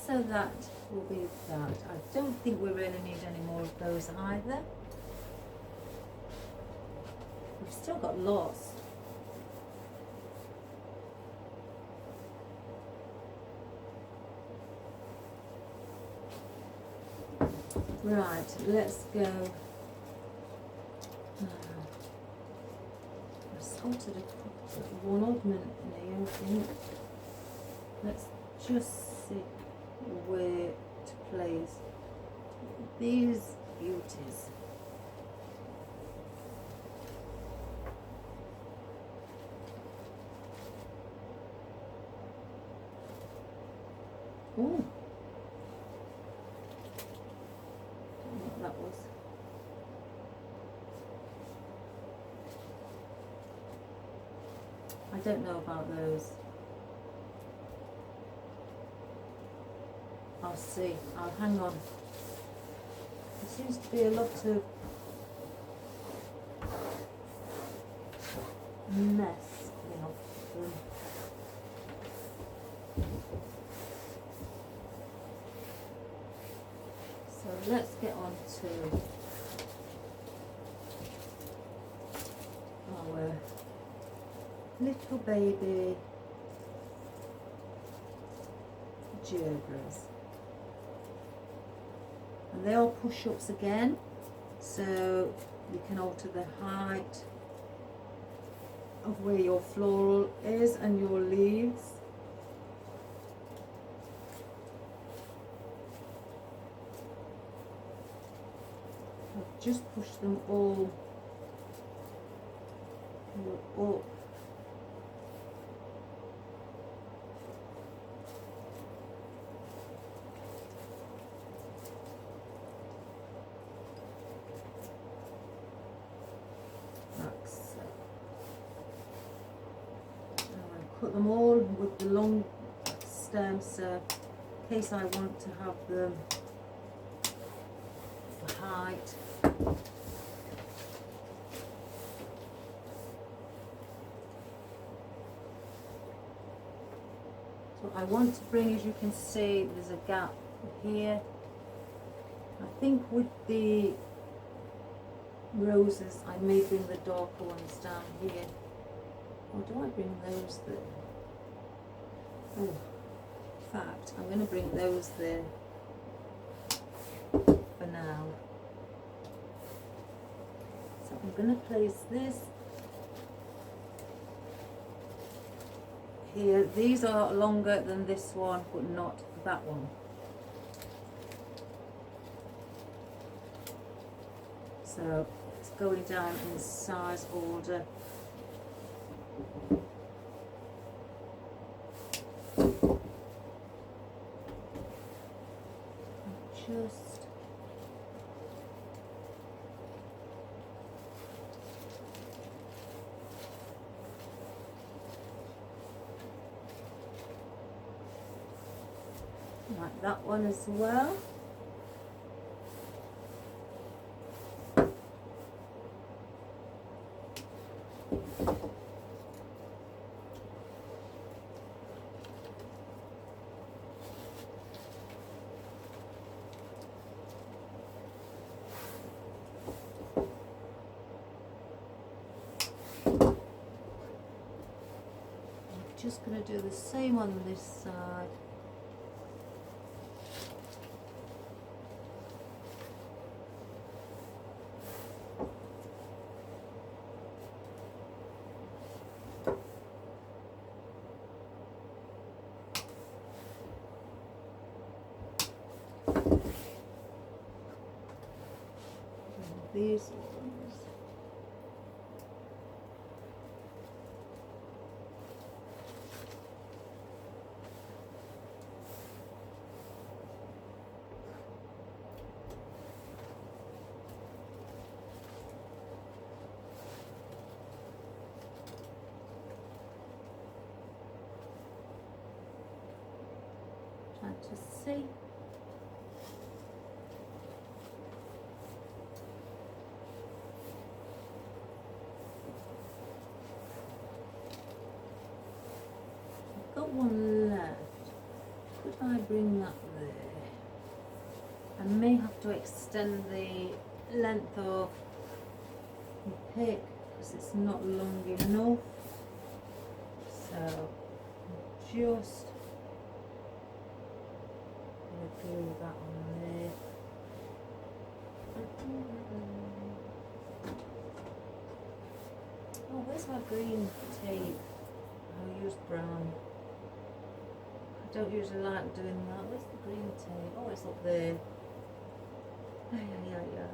Speaker 1: So that will be that. I don't think we really need any more of those either. We've still got lots. Right, let's go. I've spotted one ornament in here, I think. Let's just see where to place these beauties. Oh, don't know what that was. I don't know about those. I'll see. I'll hang on. There seems to be a lot of mess coming off them. So let's get on to our little baby Gerberas. And they are push-ups again, so you can alter the height of where your floral is and your leaves. I've just pushed them all up. Put them all with the long stems, so in case I want to have them for height. So I want to bring, as you can see, there's a gap here. I think with the roses I may bring the darker ones down here. Or do I bring those there? Oh, in fact, I'm going to bring those there for now. So I'm going to place this here. These are longer than this one, but not that one. So it's going down in size order. Just like that one as well. Just going to do the same on this side. And these ones. To see. I've got one left. Could I bring that there? I may have to extend the length of the pick because it's not long enough. So just glue that on there. Oh, where's my green tape? I'll use brown. I don't usually like doing that. Where's the green tape? Oh, it's up there. Ay, ay, ay, ay.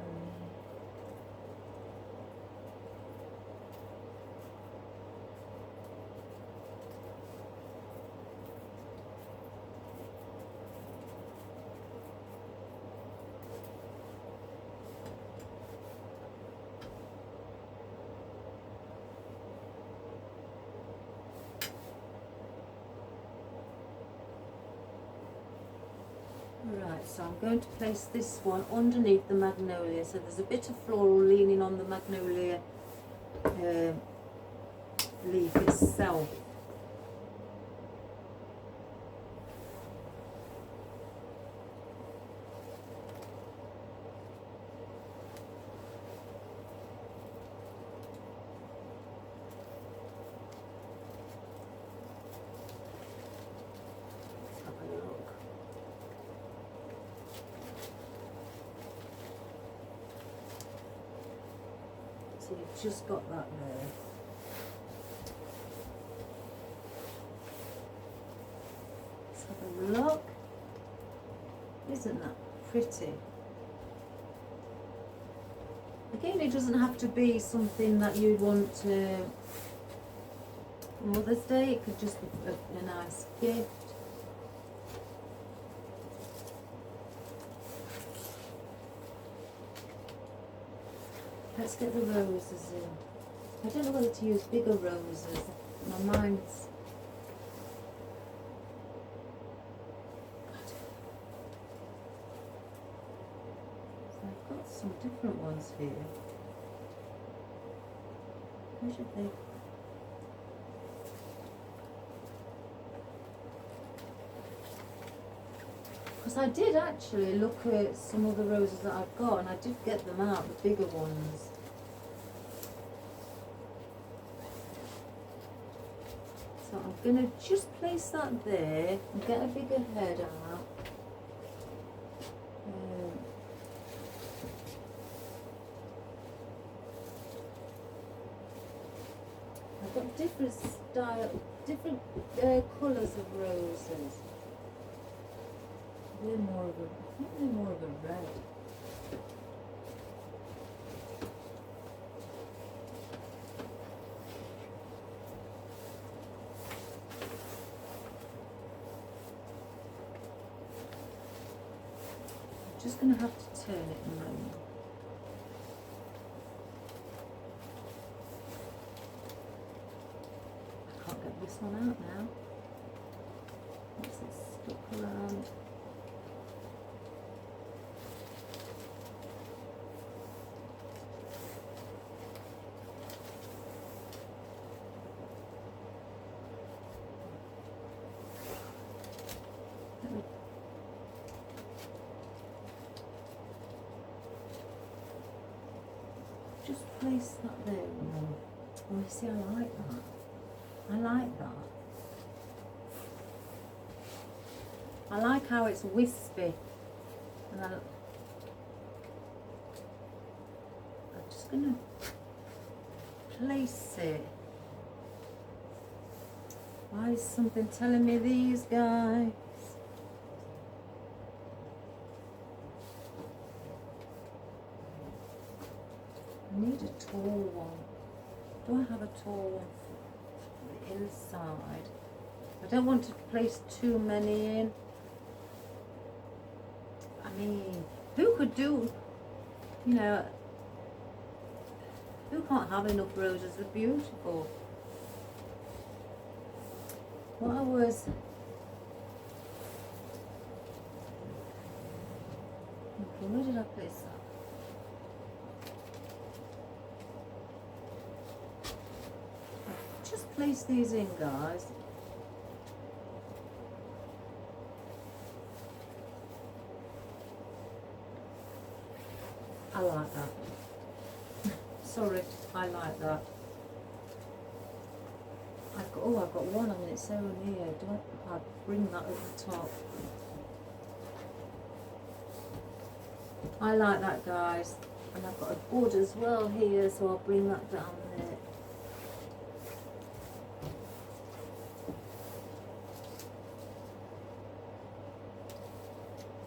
Speaker 1: Right, so I'm going to place this one underneath the Magnolia. So there's a bit of floral leaning on the Magnolia leaf itself. So you've just got that there. Let's have a look. Isn't that pretty? Again, it doesn't have to be something that you'd want to Mother's Day. It could just be a nice gift. Let's get the roses in. I don't know whether to use bigger roses. My mind's some different ones here. Where should they? Because I did actually look at some of the roses that I've got, and I did get them out, the bigger ones. So I'm going to just place that there and get a bigger head out. I've got different style, different colours of roses. They're more of a, I think they're more of a red. I'm just going to have to turn it a moment. I can't get this one out now. What's it stuck around? Just place that there. Oh, you see, I like that. I like that. I like how it's wispy. And I'm just going to place it. Why is something telling me these guys? I need a tall one. Do I have a tall one for the inside? I don't want to place too many in. I mean, who could do, you know, who can't have enough roses? They're beautiful. What I was, okay, where did I place that? Just place these in, guys. I like that. Sorry, I like that. I've got one on its own here. Do I bring that over the top? I like that, guys. And I've got a bud as well here, so I'll bring that down there.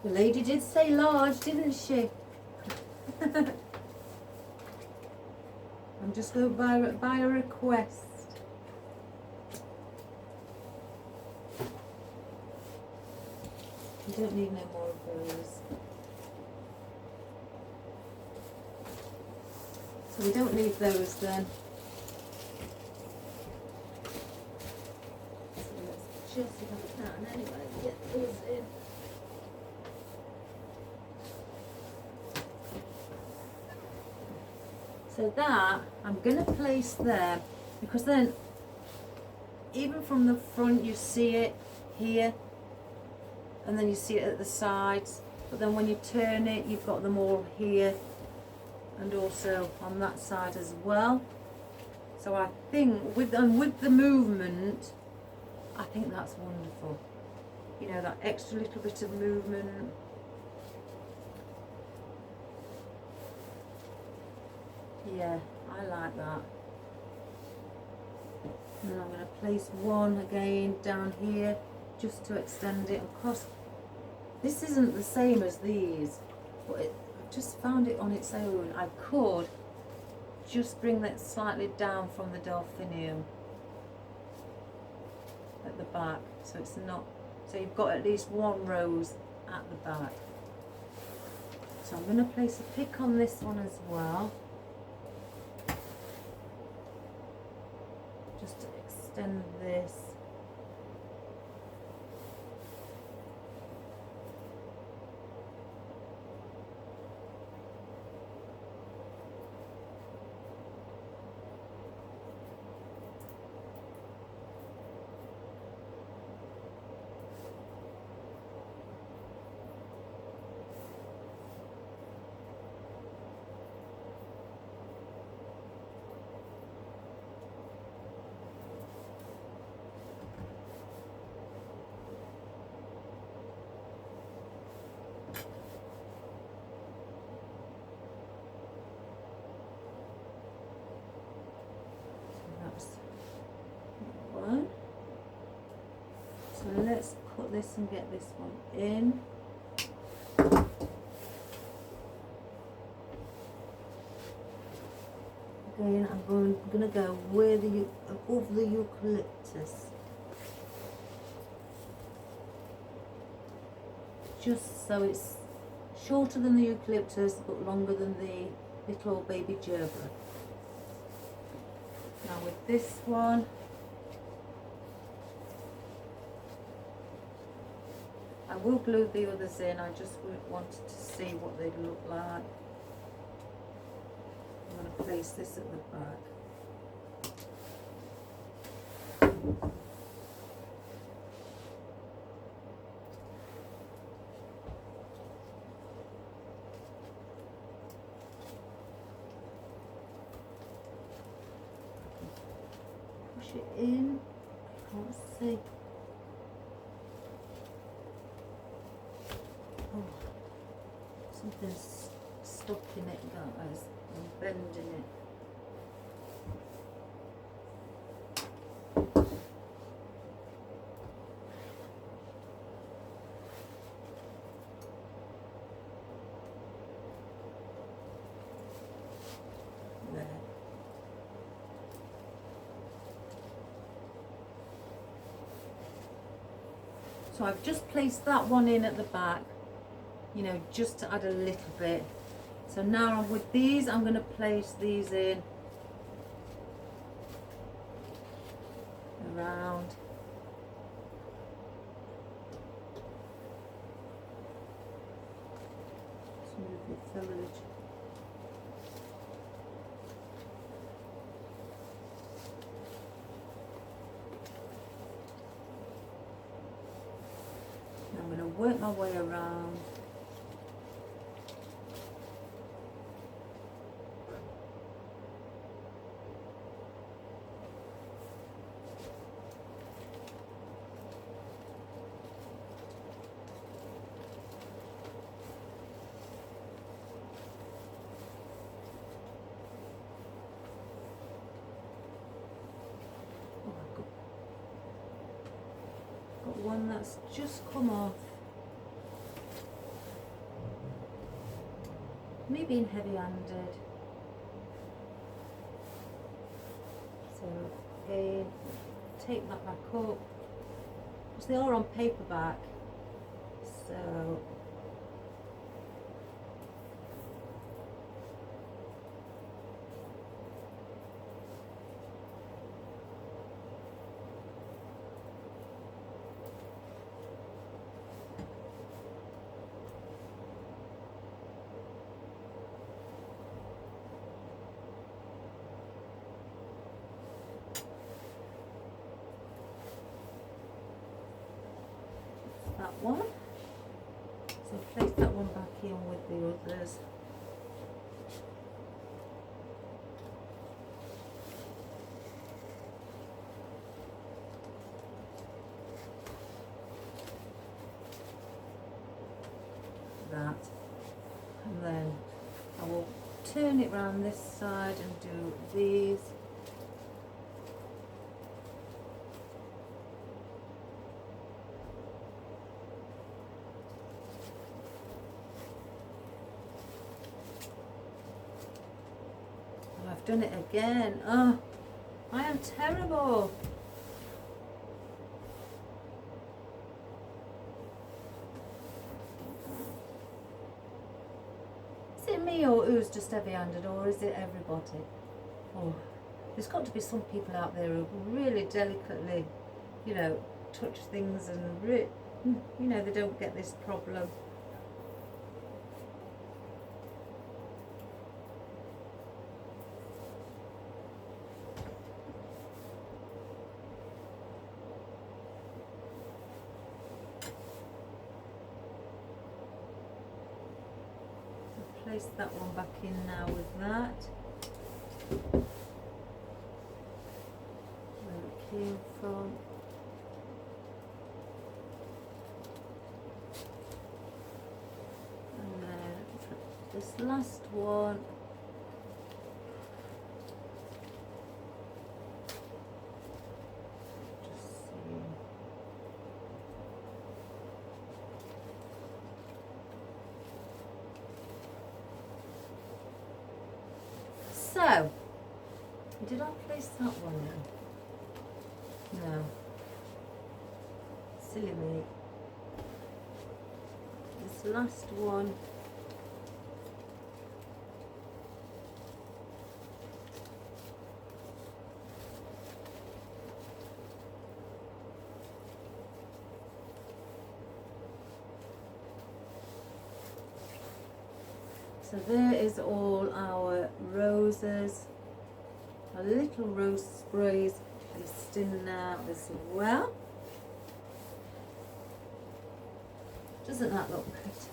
Speaker 1: The lady did say large, didn't she? I'm just going by a request. You don't need no more of those. So we don't need those then. So let's just, if I can anyway, get those in. So that I'm going to place there, because then even from the front you see it here, and then you see it at the sides, but then when you turn it you've got them all here and also on that side as well. So I think with the movement, I think that's wonderful. You know, that extra little bit of movement. Yeah, I like that. And then I'm going to place one again down here just to extend it. Of course, this isn't the same as these, but I've just found it on its own. I could just bring that slightly down from the Delphinium at the back, so it's not, so you've got at least one rose at the back. So I'm going to place a pick on this one as well, just to extend this. this and get this one in. Again, I'm going to go where the above the eucalyptus, just so it's shorter than the eucalyptus but longer than the little baby gerbera. Now with this one, I will glue the others in. I just wanted to see what they'd look like. I'm going to place this at the back. Push it in. I can't see. Oh, something's stuck in it, guys. I'm bending it. There. So I've just placed that one in at the back, you know, just to add a little bit. So now with these, I'm going to place these in around. Some of the foliage. Now I'm going to work my way around. One that's just come off. Me being heavy-handed. So again, take that back up. Because they are on paperback. So that one. So place that one back in with the others. That. And then I will turn it round this side and do these. I've done it again. Oh, I am terrible. Is it me or who's just heavy-handed, or is it everybody? Oh, there's got to be some people out there who really delicately, you know, touch things and, you know, they don't get this problem. Place that one back in now with that. Where it came from. And then this last one. Just see. So, did I place that one then? No. Silly me. This last one. So there is all our roses, our little rose sprays placed in now as well. Doesn't that look pretty?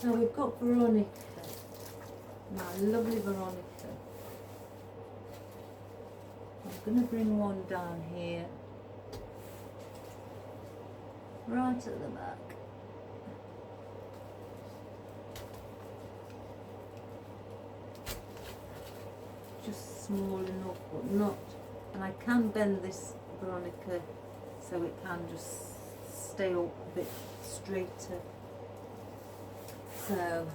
Speaker 1: Now we've got Veronica, my lovely Veronica. I'm going to bring one down here, right at the back. Just small enough, but not, and I can bend this Veronica so it can just stay up a bit straighter. So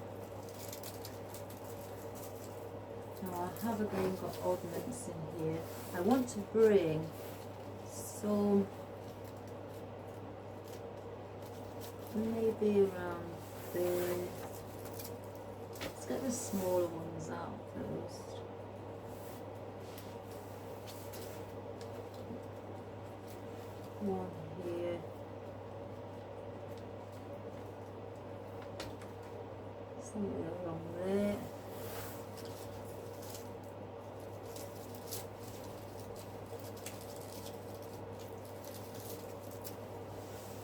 Speaker 1: now I have again got oddments in here. I want to bring some, maybe around there. Let's get the smaller ones out first. One here. Somewhere along there.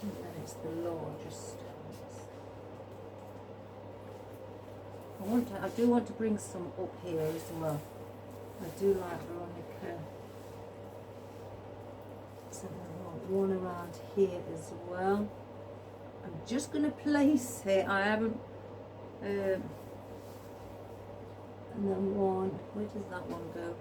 Speaker 1: And then it's the largest stones. I do want to bring some up here as well. I do like Veronica. So I want one around here as well. I'm just going to place it. I haven't. And then one. Where does that one go?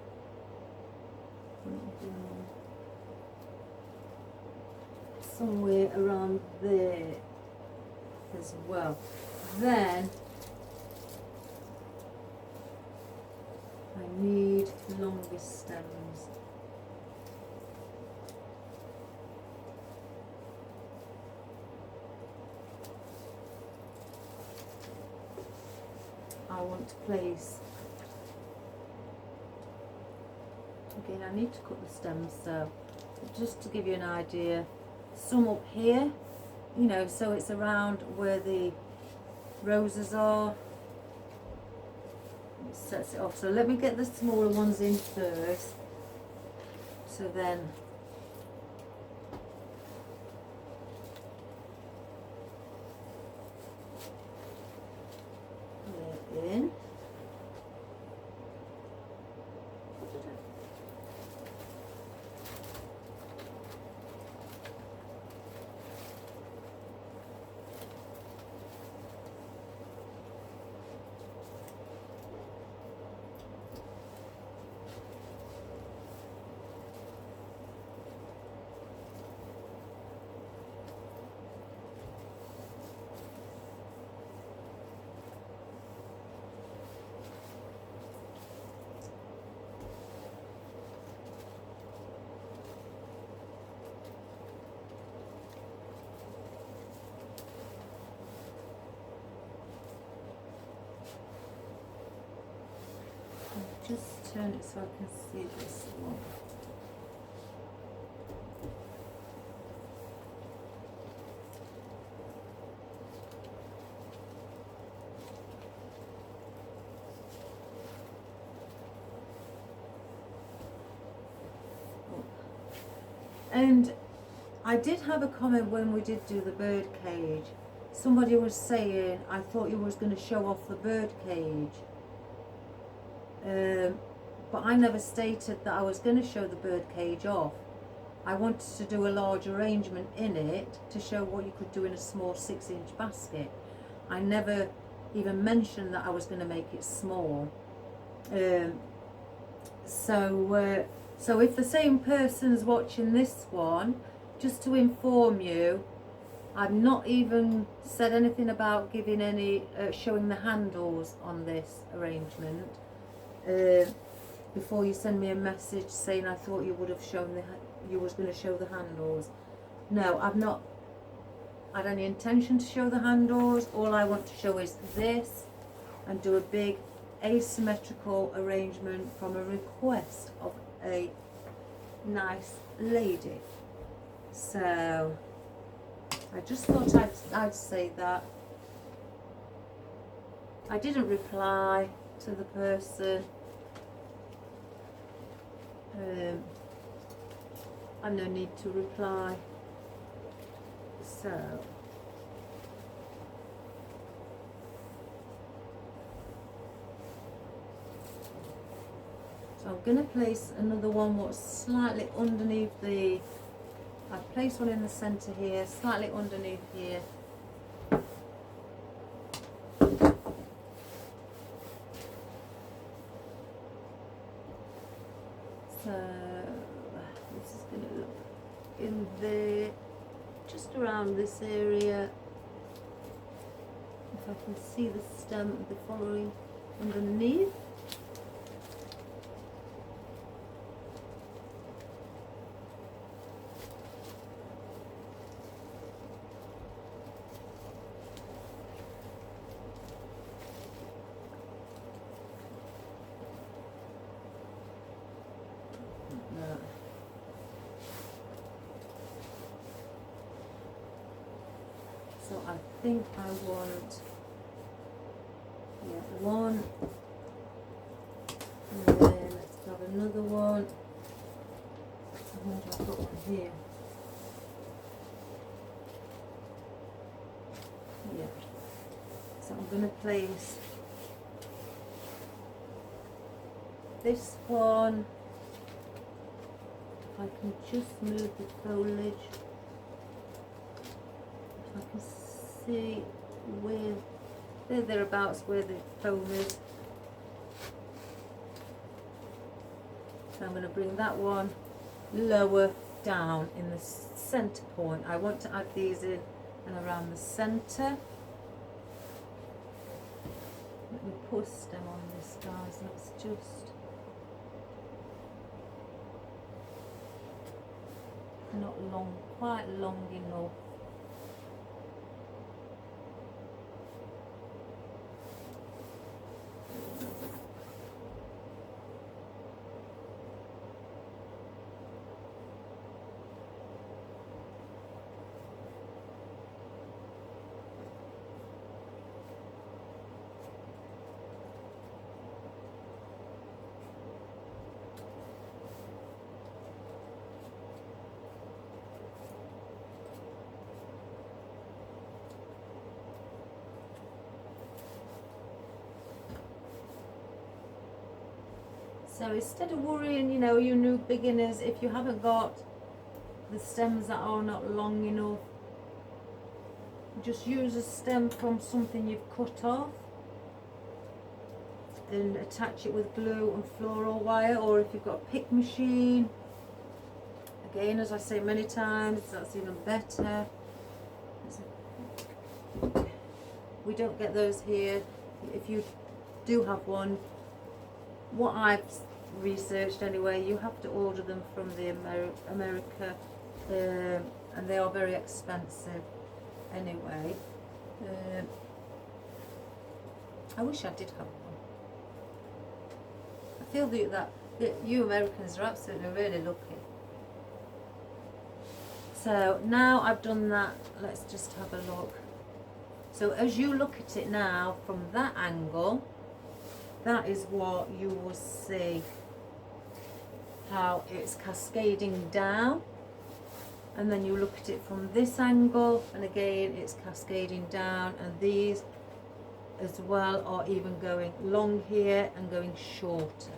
Speaker 1: Somewhere around there as well. Then I need longer stems. I want to place, again I need to cut the stems, so just to give you an idea, some up here, you know, so it's around where the roses are. It sets it off. So let me get the smaller ones in first, so then in. Just turn it so I can see this one. And I did have a comment when we did do the bird cage. Somebody was saying, I thought you was going to show off the bird cage. But I never stated that I was going to show the bird cage off. I wanted to do a large arrangement in it to show what you could do in a small 6-inch basket. I never even mentioned that I was going to make it small. So if the same person's watching this one, just to inform you, I've not even said anything about giving any showing the handles on this arrangement. before you send me a message saying I thought you would have shown you was going to show the handles. No, I've not had any intention to show the handles. All I want to show is this, and do a big asymmetrical arrangement from a request of a nice lady. So I just thought I'd say that. I didn't reply to the person. I've no need to reply. So I'm going to place another one what's slightly underneath the, I've placed one in the centre here, slightly underneath here. So this is going to look in there, just around this area. If I can see the stem of the following underneath. So I think I want, one, and then let's grab another one. And I've got one here. Yeah. So I'm going to place this one. If I can just move the foliage. I can see where thereabouts where the foam is. So I'm going to bring that one lower down in the centre point. I want to add these in and around the centre. Let me put a stem on this, guys. Let's just not long, quite long enough. So instead of worrying, you know, you new beginners, if you haven't got the stems that are not long enough, just use a stem from something you've cut off and attach it with glue and floral wire, or if you've got a pick machine, again, as I say many times, that's even better. We don't get those here. If you do have one, what I've researched anyway, you have to order them from the America, and they are very expensive anyway. I wish I did have one. I feel that you Americans are absolutely really lucky. So now I've done that, let's just have a look. So as you look at it now from that angle, that is what you will see, how it's cascading down. And then you look at it from this angle, and again it's cascading down, and these as well are even going long here and going shorter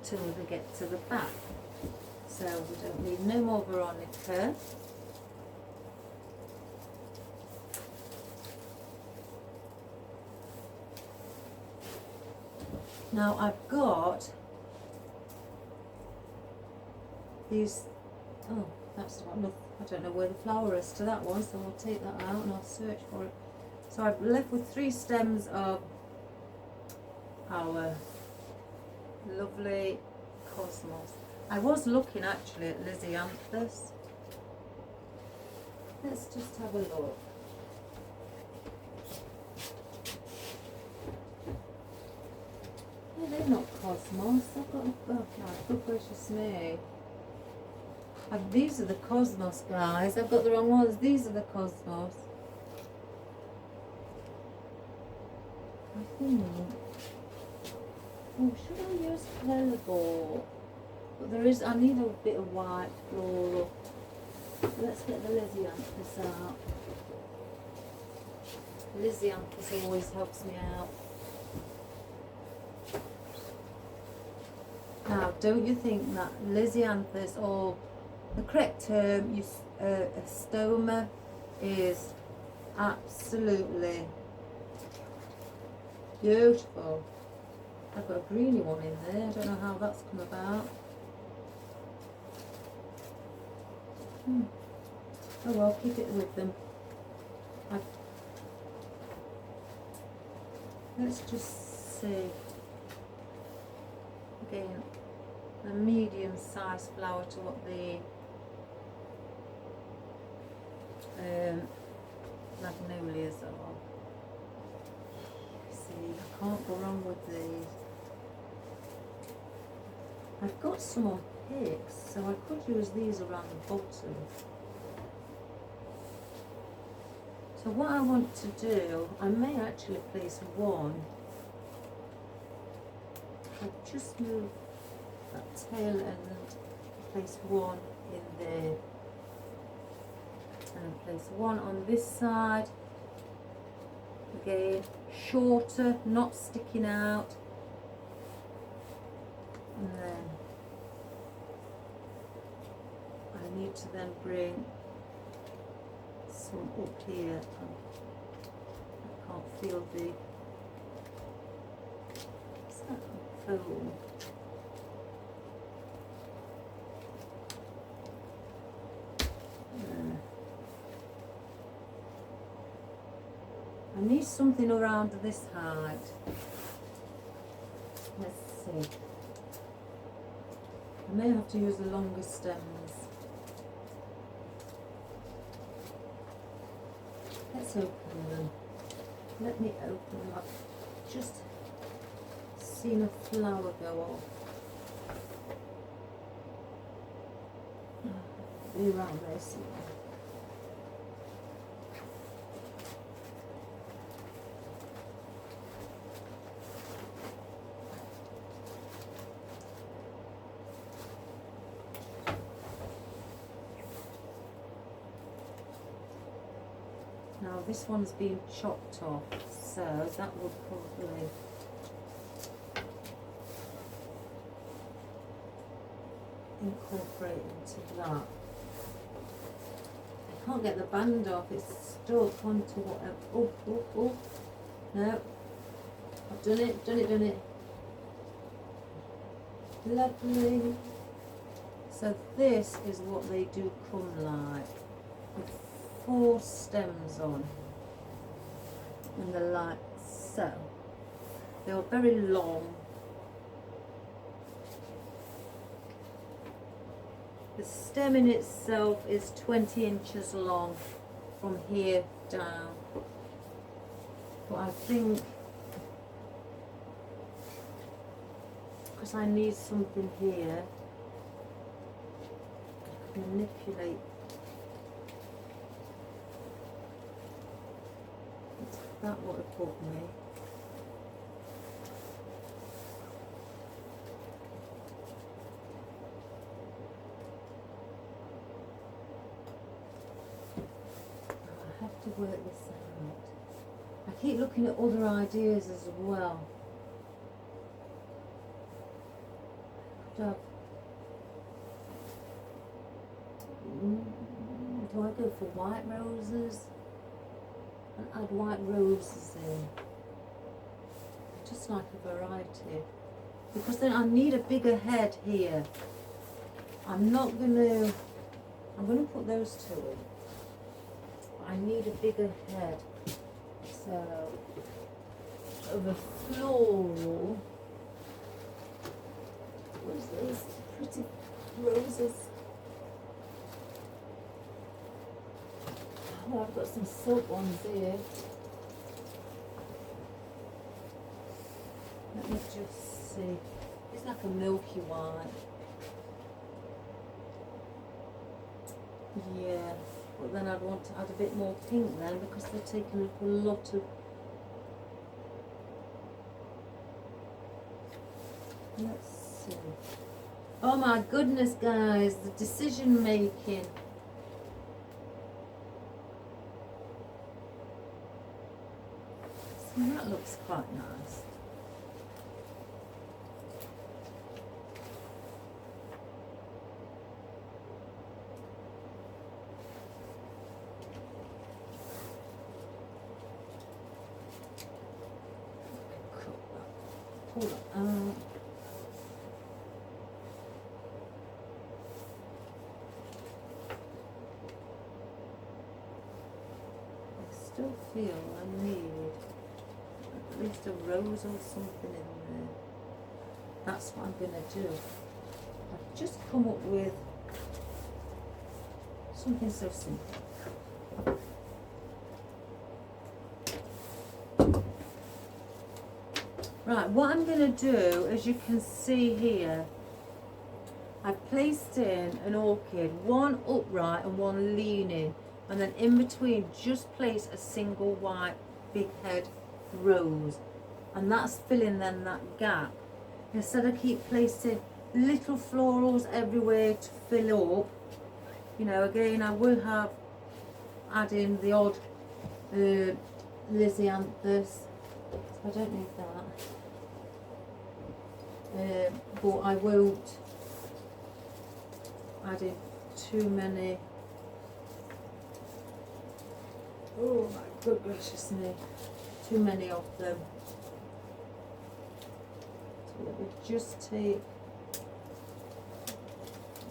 Speaker 1: till they get to the back. So we don't need no more Veronica. Now I've got these, oh, that's not enough. I don't know where the flower is to that one, so I'll take that out and I'll search for it. So I've left with 3 stems of our lovely cosmos. I was looking actually at Lisianthus. Let's just have a look. Yeah, they're not cosmos. I've got, oh my good gracious me. These are the cosmos, guys. I've got the wrong ones. These are the cosmos. I think. Oh, should I use hellebore? But there is, I need a bit of white floral. Let's get the Lisianthus out. Lisianthus always helps me out. Now, don't you think that Lisianthus, or the correct term, a stoma, is absolutely beautiful. I've got a greeny one in there. I don't know how that's come about. Oh well, keep it with them. Let's just see. Again, a medium-sized flower to what the magnolias are. See, I can't go wrong with these. I've got some on picks, so I could use these around the bottom. So what I want to do, I may actually place one. I'll just move that tail and place one in there. And place one on this side. Again, shorter, not sticking out. And then I need to then bring some up here. I can't feel the, what's that foam? I need something around this height. Let's see. I may have to use the longer stems. Let's open them. Let me open them. I've just seen a flower go off. Be around there somewhere. Now this one's been chopped off, so that would probably incorporate into that. I can't get the band off, it's stuck onto whatever. Oh, oh, oh. No. I've done it. Lovely. So this is what they do come like. With 4 stems on. And they're like so. They're very long. The stem in itself is 20 inches long from here down. But I think, because I need something here, I can manipulate. That would have caught me. I have to work this out. I keep looking at other ideas as well. Could have, do I go for white roses? And add white roses in, just like a variety, because then I need a bigger head here. I'm going to put those 2 in. I need a bigger head, So, of a floral, what's those pretty roses? Oh, I've got some silk ones here. Let me just see. It's like a milky white. Yeah, but then I'd want to add a bit more pink then because they're taking up a lot of. Let's see. Oh my goodness, guys, the decision making. So that looks quite nice. Pull that out. I still feel I need at least a rose or something in there. That's what I'm going to do. I've just come up with something so simple. Right, what I'm going to do, as you can see here, I've placed in an orchid, one upright and one leaning, and then in between just place a single white big head rose, and that's filling then that gap. Instead I keep placing little florals everywhere to fill up, you know, again I will have add in the odd Lisianthus. I don't need that. But I won't add in too many. Oh my good gracious me. Too many of them. So let me just take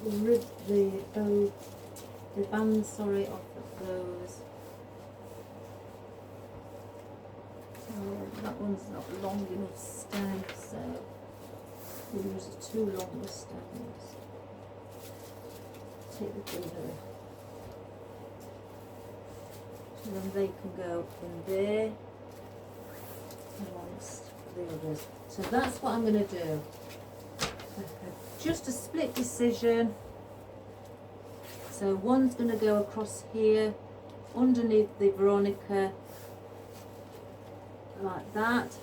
Speaker 1: the band, sorry, off of those. That one's not long enough stem, so we'll use the two longer stems. Take the greenery. So then they can go in there amongst the others. So that's what I'm going to do. Just a split decision. So one's going to go across here, underneath the Veronica, like that,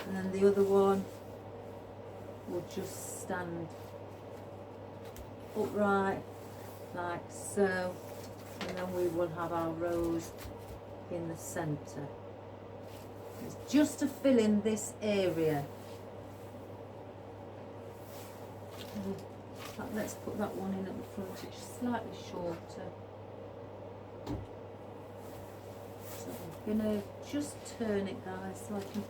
Speaker 1: and then the other one will just stand upright like so, and then we will have our rose in the centre. It's just to fill in this area. Let's put that one in at the front, it's slightly shorter. I'm going to just turn it, guys, so I can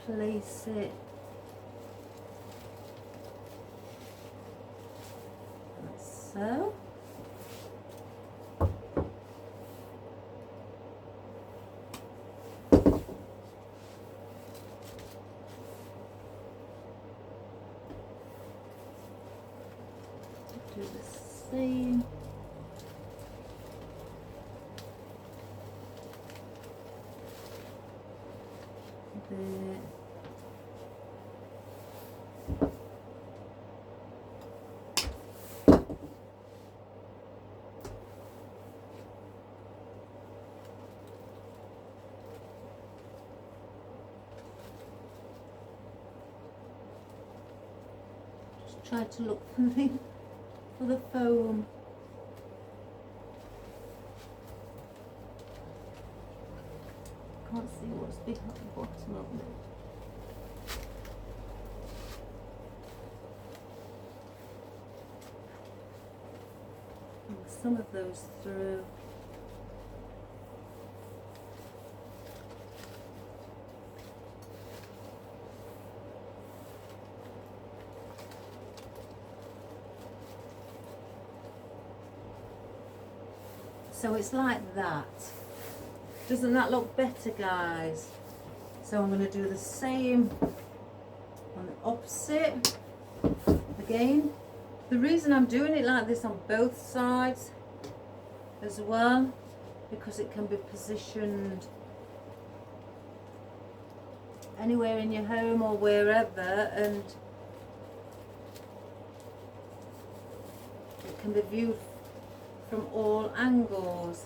Speaker 1: place it like so. Do the same. There. Just try to look for the foam. Can't see what's big at the bottom of it. And some of those through. So it's like that. Doesn't that look better, guys? So I'm going to do the same on the opposite. Again, the reason I'm doing it like this on both sides as well, because it can be positioned anywhere in your home or wherever, and it can be viewed from all angles.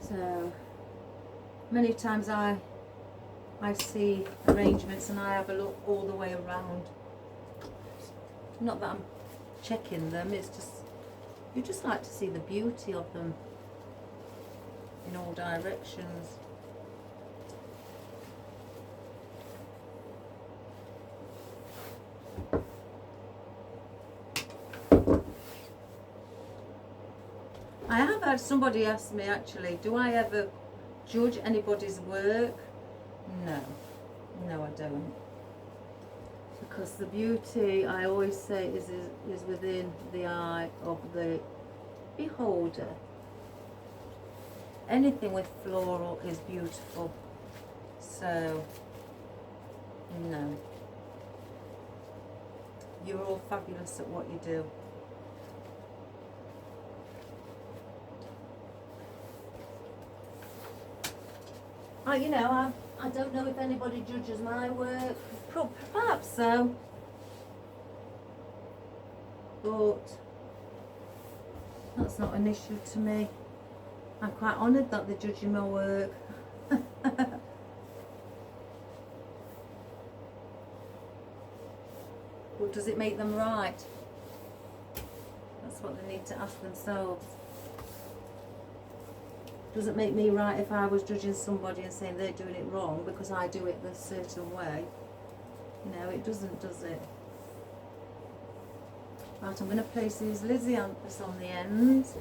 Speaker 1: So many times I see arrangements and I have a look all the way around. Not that I'm checking them, it's just, you just like to see the beauty of them in all directions. I have had somebody ask me actually, do I ever judge anybody's work? No I don't. Because the beauty, I always say, is within the eye of the beholder. Anything with floral is beautiful. So, no. You're all fabulous at what you do. You know, I don't know if anybody judges my work. Perhaps so. But that's not an issue to me. I'm quite honoured that they're judging my work. But does it make them right? That's what they need to ask themselves. Does it make me right if I was judging somebody and saying they're doing it wrong because I do it this certain way? No, it doesn't, does it? Right, I'm going to place these Lisianthus on the ends.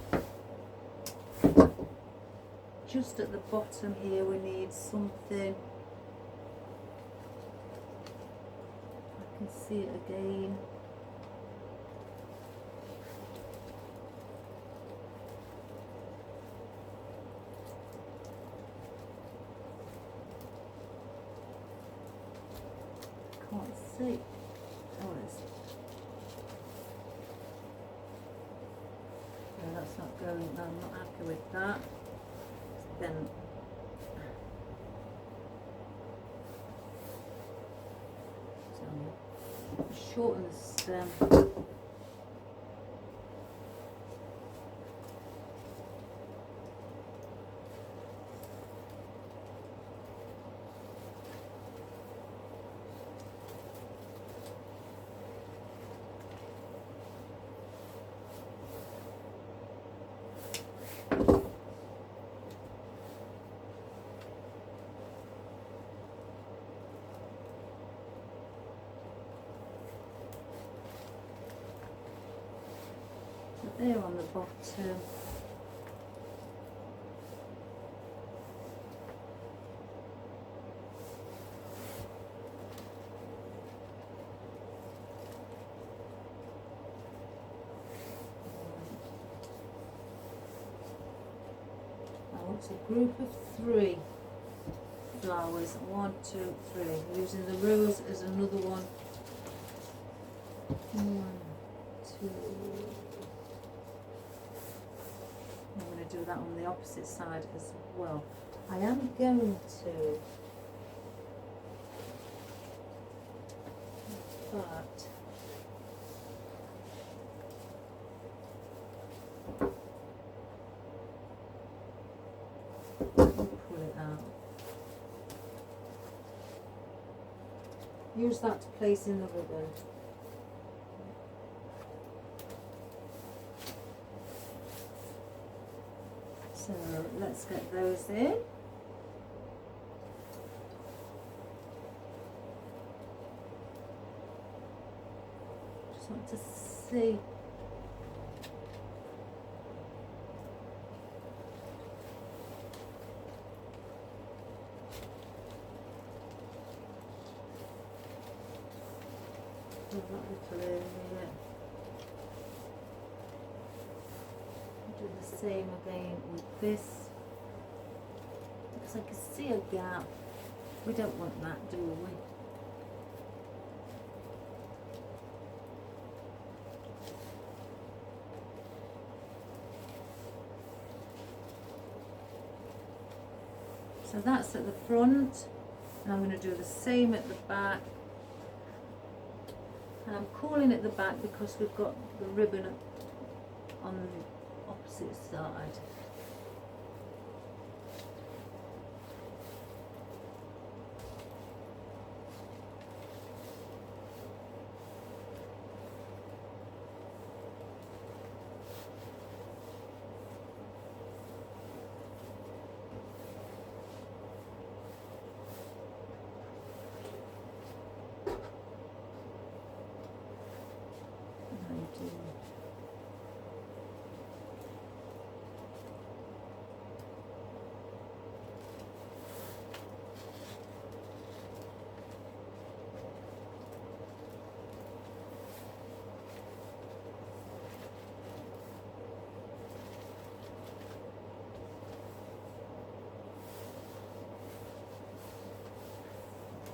Speaker 1: Just at the bottom here we need something. I can see it again. Can't see. Oh, it is. No, that's not going. No, I'm not happy with that. Then so shorten the stem. There on the bottom. I want a group of 3 flowers. 1, 2, 3. Using the rose as another one. 1, 2. I'm going to do that on the opposite side as well. I am going to, but I'll pull it out. Use that to place in the ribbon. So let's get those in. Just want to see. Oh, that little area. Do the same again with this, because I can see a gap. We don't want that, do we? So that's at the front, and I'm going to do the same at the back. And I'm calling it the back because we've got the ribbon on the opposite side.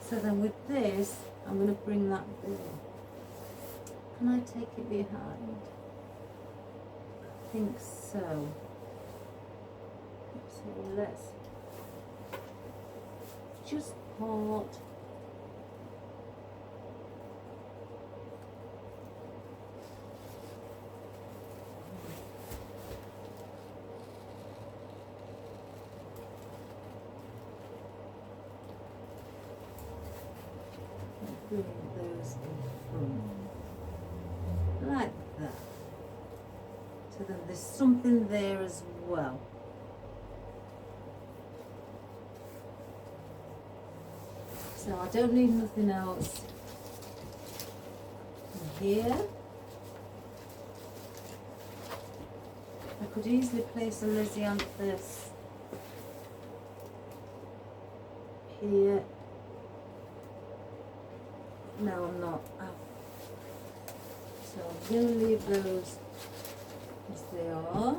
Speaker 1: So then with this, I'm going to bring that there. Can I take it behind? I think so. So let's just part. Bring those in front, like that. So then there's something there as well. So I don't need nothing else here. I could easily place a Lisianthus here. No, I'm not. Oh. So I'm going to leave those as they are.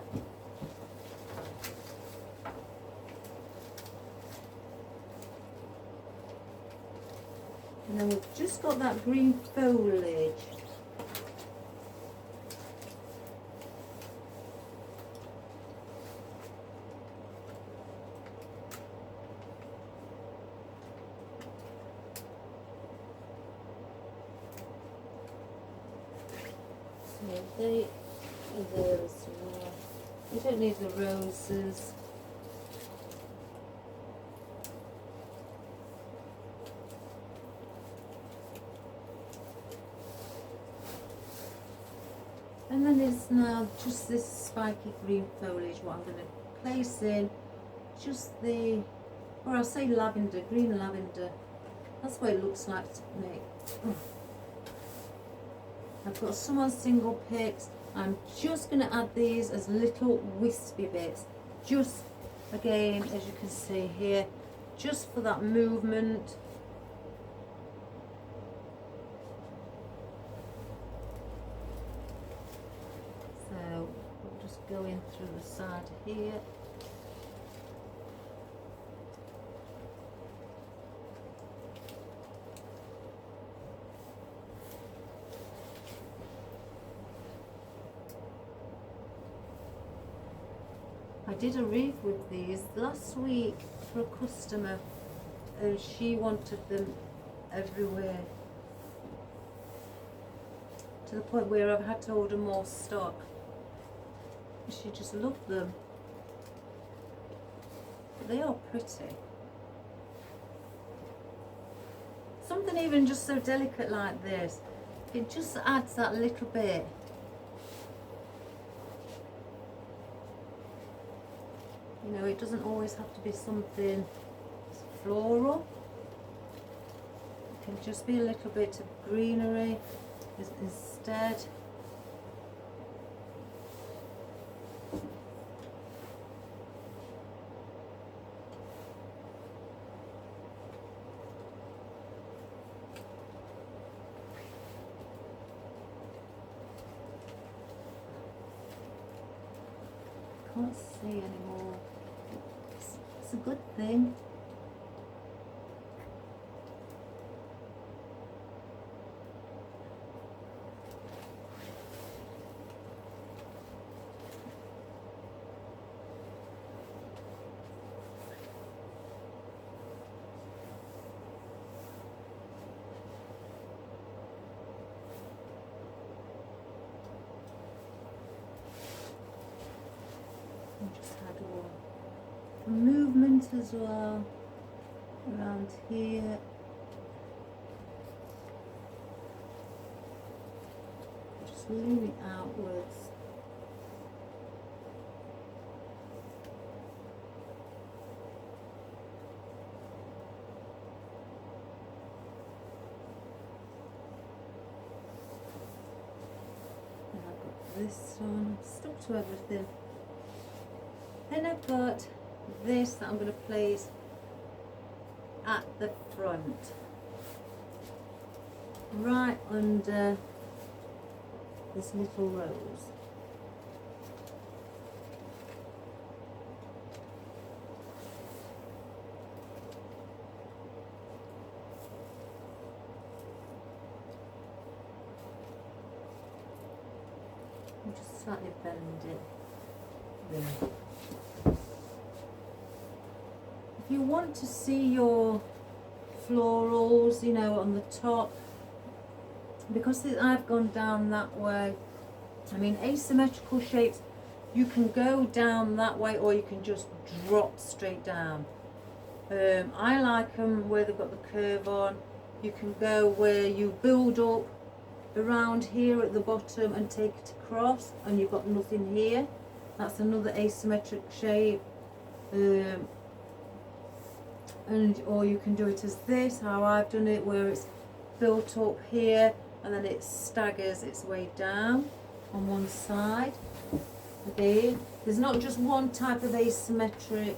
Speaker 1: And then we've just got that green foliage. They are there as well. We don't need the roses. And then it's now just this spiky green foliage what I'm going to place in. Just the, or I'll say lavender, green lavender. That's what it looks like to me. I've got some on single picks. I'm just going to add these as little wispy bits. Just, again, as you can see here, just for that movement. So, we'll just go in through the side here. I did a wreath with these last week for a customer, and she wanted them everywhere, to the point where I've had to order more stock. She just loved them. But they are pretty. Something even just so delicate like this, it just adds that little bit. You know, it doesn't always have to be something floral. It can just be a little bit of greenery instead. can't see anymore. It's a good thing. Just had a movement as well around here. Just lean it outwards. And I've got this one, stuck to everything. Then I've got this that I'm going to place at the front, right under this little rose. I'll just slightly bend it there. If you want to see your florals, you know, on the top, because I've gone down that way, I mean, asymmetrical shapes, you can go down that way or you can just drop straight down. I like them where they've got the curve on. You can go where you build up around here at the bottom and take it across and you've got nothing here. That's another asymmetric shape. Or you can do it as this, how I've done it, where it's built up here and then it staggers its way down on one side. Again, there's not just one type of asymmetric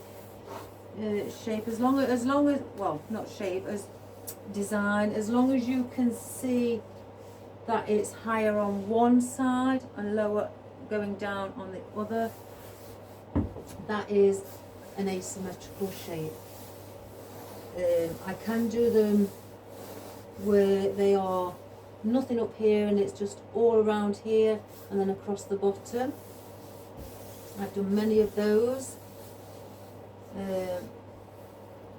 Speaker 1: shape, as long as, well, not shape, as design, as long as you can see that it's higher on one side and lower going down on the other, that is an asymmetrical shape. I can do them where they are nothing up here and it's just all around here and then across the bottom. I've done many of those.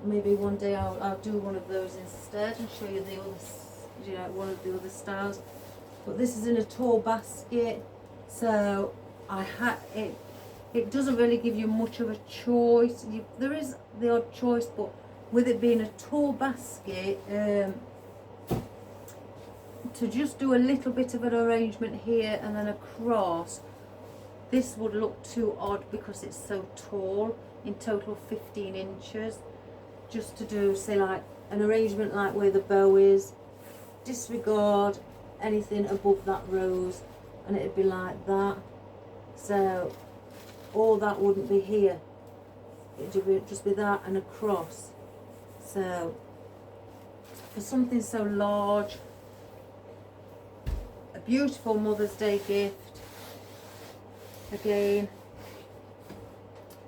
Speaker 1: Maybe one day I'll do one of those instead and show you the other, you know, one of the other styles. But this is in a tall basket, so it doesn't really give you much of a choice. There is the odd choice, but with it being a tall basket, to just do a little bit of an arrangement here and then across, this would look too odd because it's so tall, in total 15 inches. Just to do, say, like an arrangement like where the bow is, disregard anything above that rose and it'd be like that. So all that wouldn't be here, it'd just be that and across. So for something so large, a beautiful Mother's Day gift, again,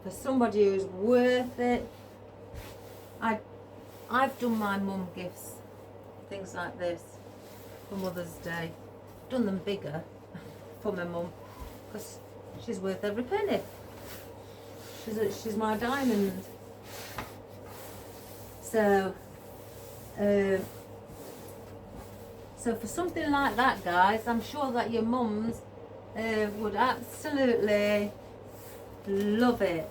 Speaker 1: for somebody who's worth it. I've done my mum gifts, things like this, for Mother's Day. Done them bigger for my mum because she's worth every penny. She's my diamond. So, so for something like that, guys, I'm sure that your mums would absolutely love it.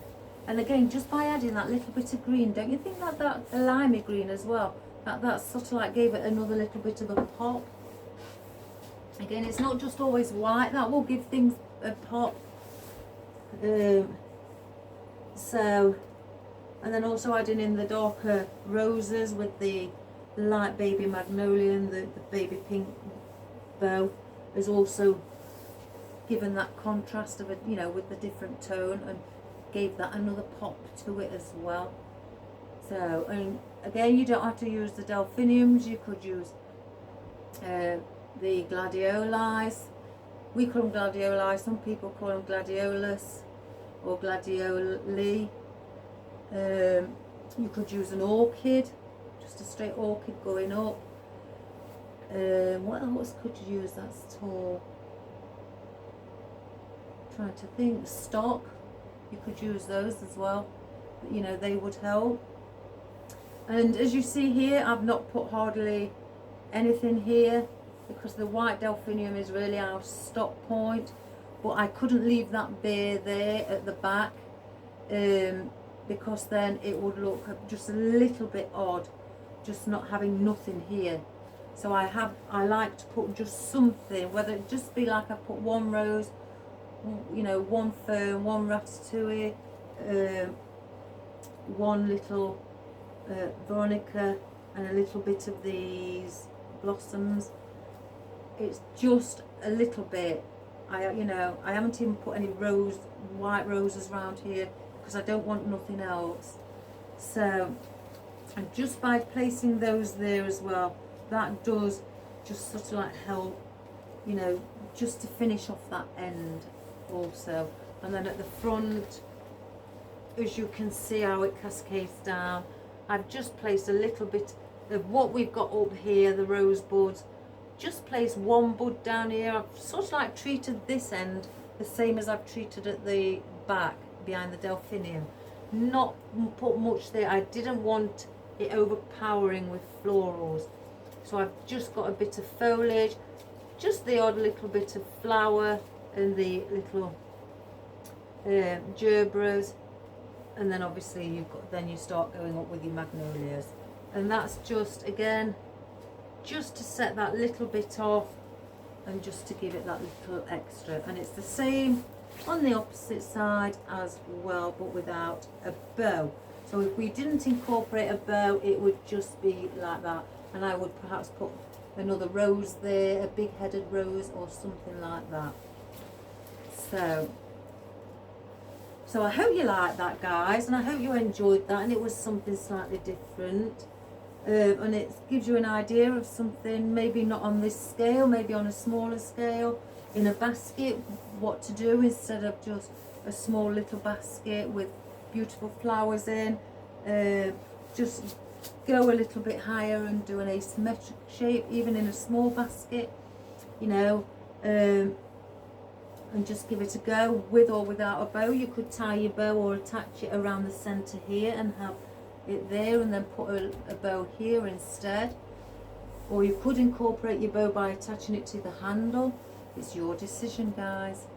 Speaker 1: And again, just by adding that little bit of green, don't you think that a limey green as well, that sort of like gave it another little bit of a pop? Again, it's not just always white, that will give things a pop. So, and then also adding in the darker roses with the light baby magnolia and the baby pink bow has also given that contrast of it, you know, with the different tone, and gave that another pop to it as well. So, and again, you don't have to use the delphiniums, you could use the gladioli. We call them gladioli, some people call them gladiolus. or gladioli. You could use an orchid, just a straight orchid going up. What else could you use that's tall? Trying to think. Stock, you could use those as well. You know, they would help. And as you see here, I've not put hardly anything here because the white delphinium is really our stop point. But I couldn't leave that bare there at the back because then it would look just a little bit odd, just not having nothing here. So I like to put just something, whether it just be like I put one rose, you know, one fern, one ratatouille, one little Veronica, and a little bit of these blossoms. It's just a little bit. You know, I haven't even put any white roses around here because I don't want nothing else. So, and just by placing those there as well, that does just sort of like help, you know, just to finish off that end also. And then at the front, as you can see how it cascades down, I've just placed a little bit of what we've got up here, the rose buds. Just place one bud down here. I've sort of like treated this end the same as I've treated at the back behind the delphinium. Not put much there. I didn't want it overpowering with florals. So I've just got a bit of foliage, just the odd little bit of flower and the little Gerberas, and then obviously you start going up with your magnolias, and that's just again just to set that little bit off and just to give it that little extra. And it's the same on the opposite side as well, but without a bow. So if we didn't incorporate a bow, it would just be like that, and I would perhaps put another rose there, a big headed rose or something like that. So I hope you liked that, guys, and I hope you enjoyed that, and it was something slightly different. And it gives you an idea of something, maybe not on this scale, maybe on a smaller scale, in a basket, what to do instead of just a small little basket with beautiful flowers in. Just go a little bit higher and do an asymmetric shape, even in a small basket, you know, and just give it a go with or without a bow. You could tie your bow or attach it around the centre here and have it there, and then put a bow here instead, or you could incorporate your bow by attaching it to the handle. It's your decision, guys.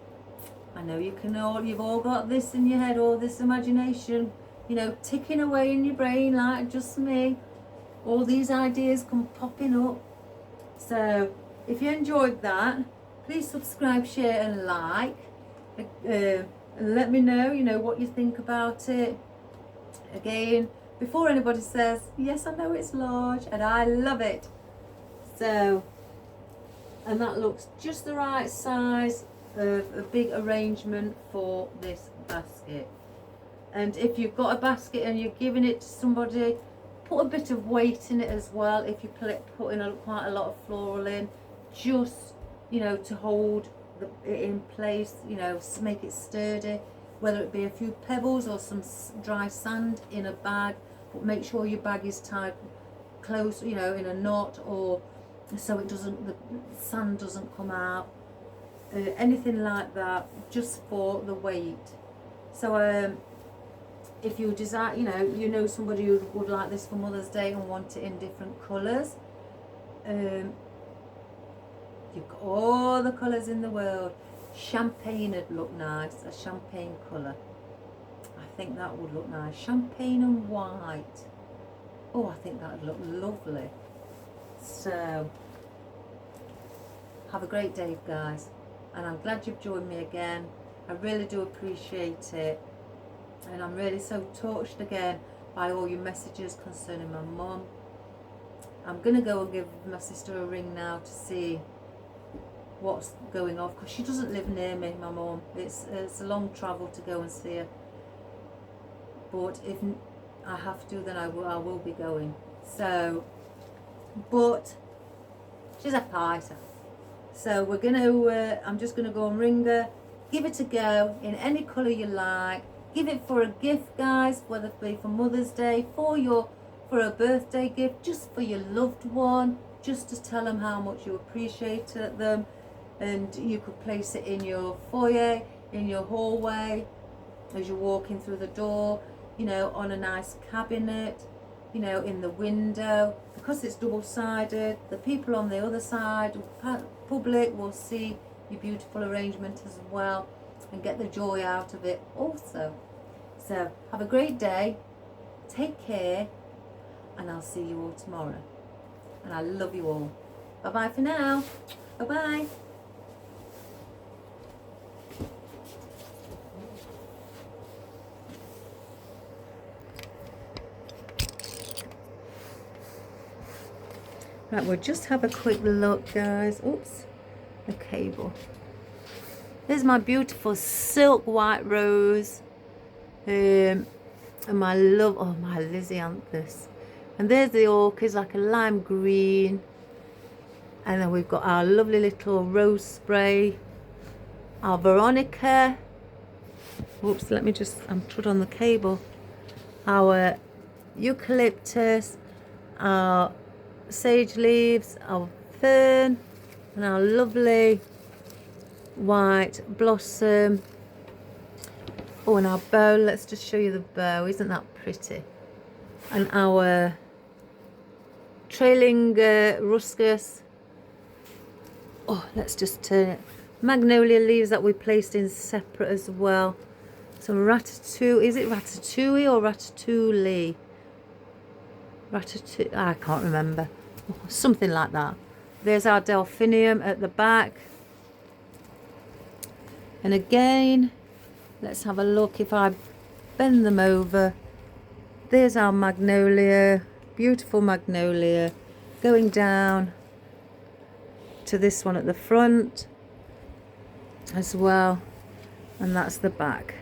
Speaker 1: I know you've all got this in your head, all this imagination, you know, ticking away in your brain like just me. All these ideas come popping up. So if you enjoyed that, please subscribe, share and like, and let me know, you know, what you think about it. Again, before anybody says, yes, I know it's large and I love it. So, and that looks just the right size of a big arrangement for this basket. And if you've got a basket and you're giving it to somebody, put a bit of weight in it as well. If you put in quite a lot of floral in, just, you know, to hold it in place, you know, make it sturdy. Whether it be a few pebbles or some dry sand in a bag, but make sure your bag is tied close, you know, in a knot, or so it doesn't, the sand doesn't come out, anything like that, just for the weight. So if you desire, you know somebody who would like this for Mother's Day and want it in different colours, you've got all the colours in the world. Champagne would look nice, a champagne colour. I think that would look nice. Champagne and white. Oh, I think that would look lovely. So, have a great day, guys. And I'm glad you've joined me again. I really do appreciate it. And I'm really so touched again by all your messages concerning my mum. I'm going to go and give my sister a ring now to see what's going on, because she doesn't live near me, my mum. It's a long travel to go and see her, but if I have to, then I will be going. So, but she's a fighter, so we're gonna I'm just gonna go and ring her, give it a go in any colour you like. Give it for a gift, guys, whether it be for Mother's Day, for a birthday gift, just for your loved one, just to tell them how much you appreciate them. And you could place it in your foyer, in your hallway, as you're walking through the door, you know, on a nice cabinet, you know, in the window. Because it's double-sided, the people on the other side, public, will see your beautiful arrangement as well and get the joy out of it also. So have a great day, take care, and I'll see you all tomorrow. And I love you all. Bye bye for now. Bye bye. Right, we'll just have a quick look, guys. Oops, the cable. There's my beautiful silk white rose. And my love, oh, my Lisianthus. And there's the orchids, like a lime green. And then we've got our lovely little rose spray. Our Veronica. Oops, let me just, I'm trod on the cable. Our Eucalyptus. Our sage leaves, our fern, and our lovely white blossom. Oh, and our bow. Let's just show you the bow. Isn't that pretty? And our trailing ruscus. Oh, let's just turn it. Magnolia leaves that we placed in separate as well. Some ratatouille. Is it ratatouille or ratatouille? Ratatouille. I can't remember. Something like that. There's our Delphinium at the back. And again, let's have a look. If I bend them over, there's our Magnolia. Beautiful Magnolia. Going down to this one at the front as well. And that's the back.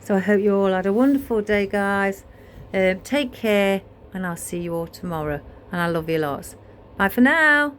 Speaker 1: So I hope you all had a wonderful day, guys. Take care. And I'll see you all tomorrow. And I love you lots. Bye for now.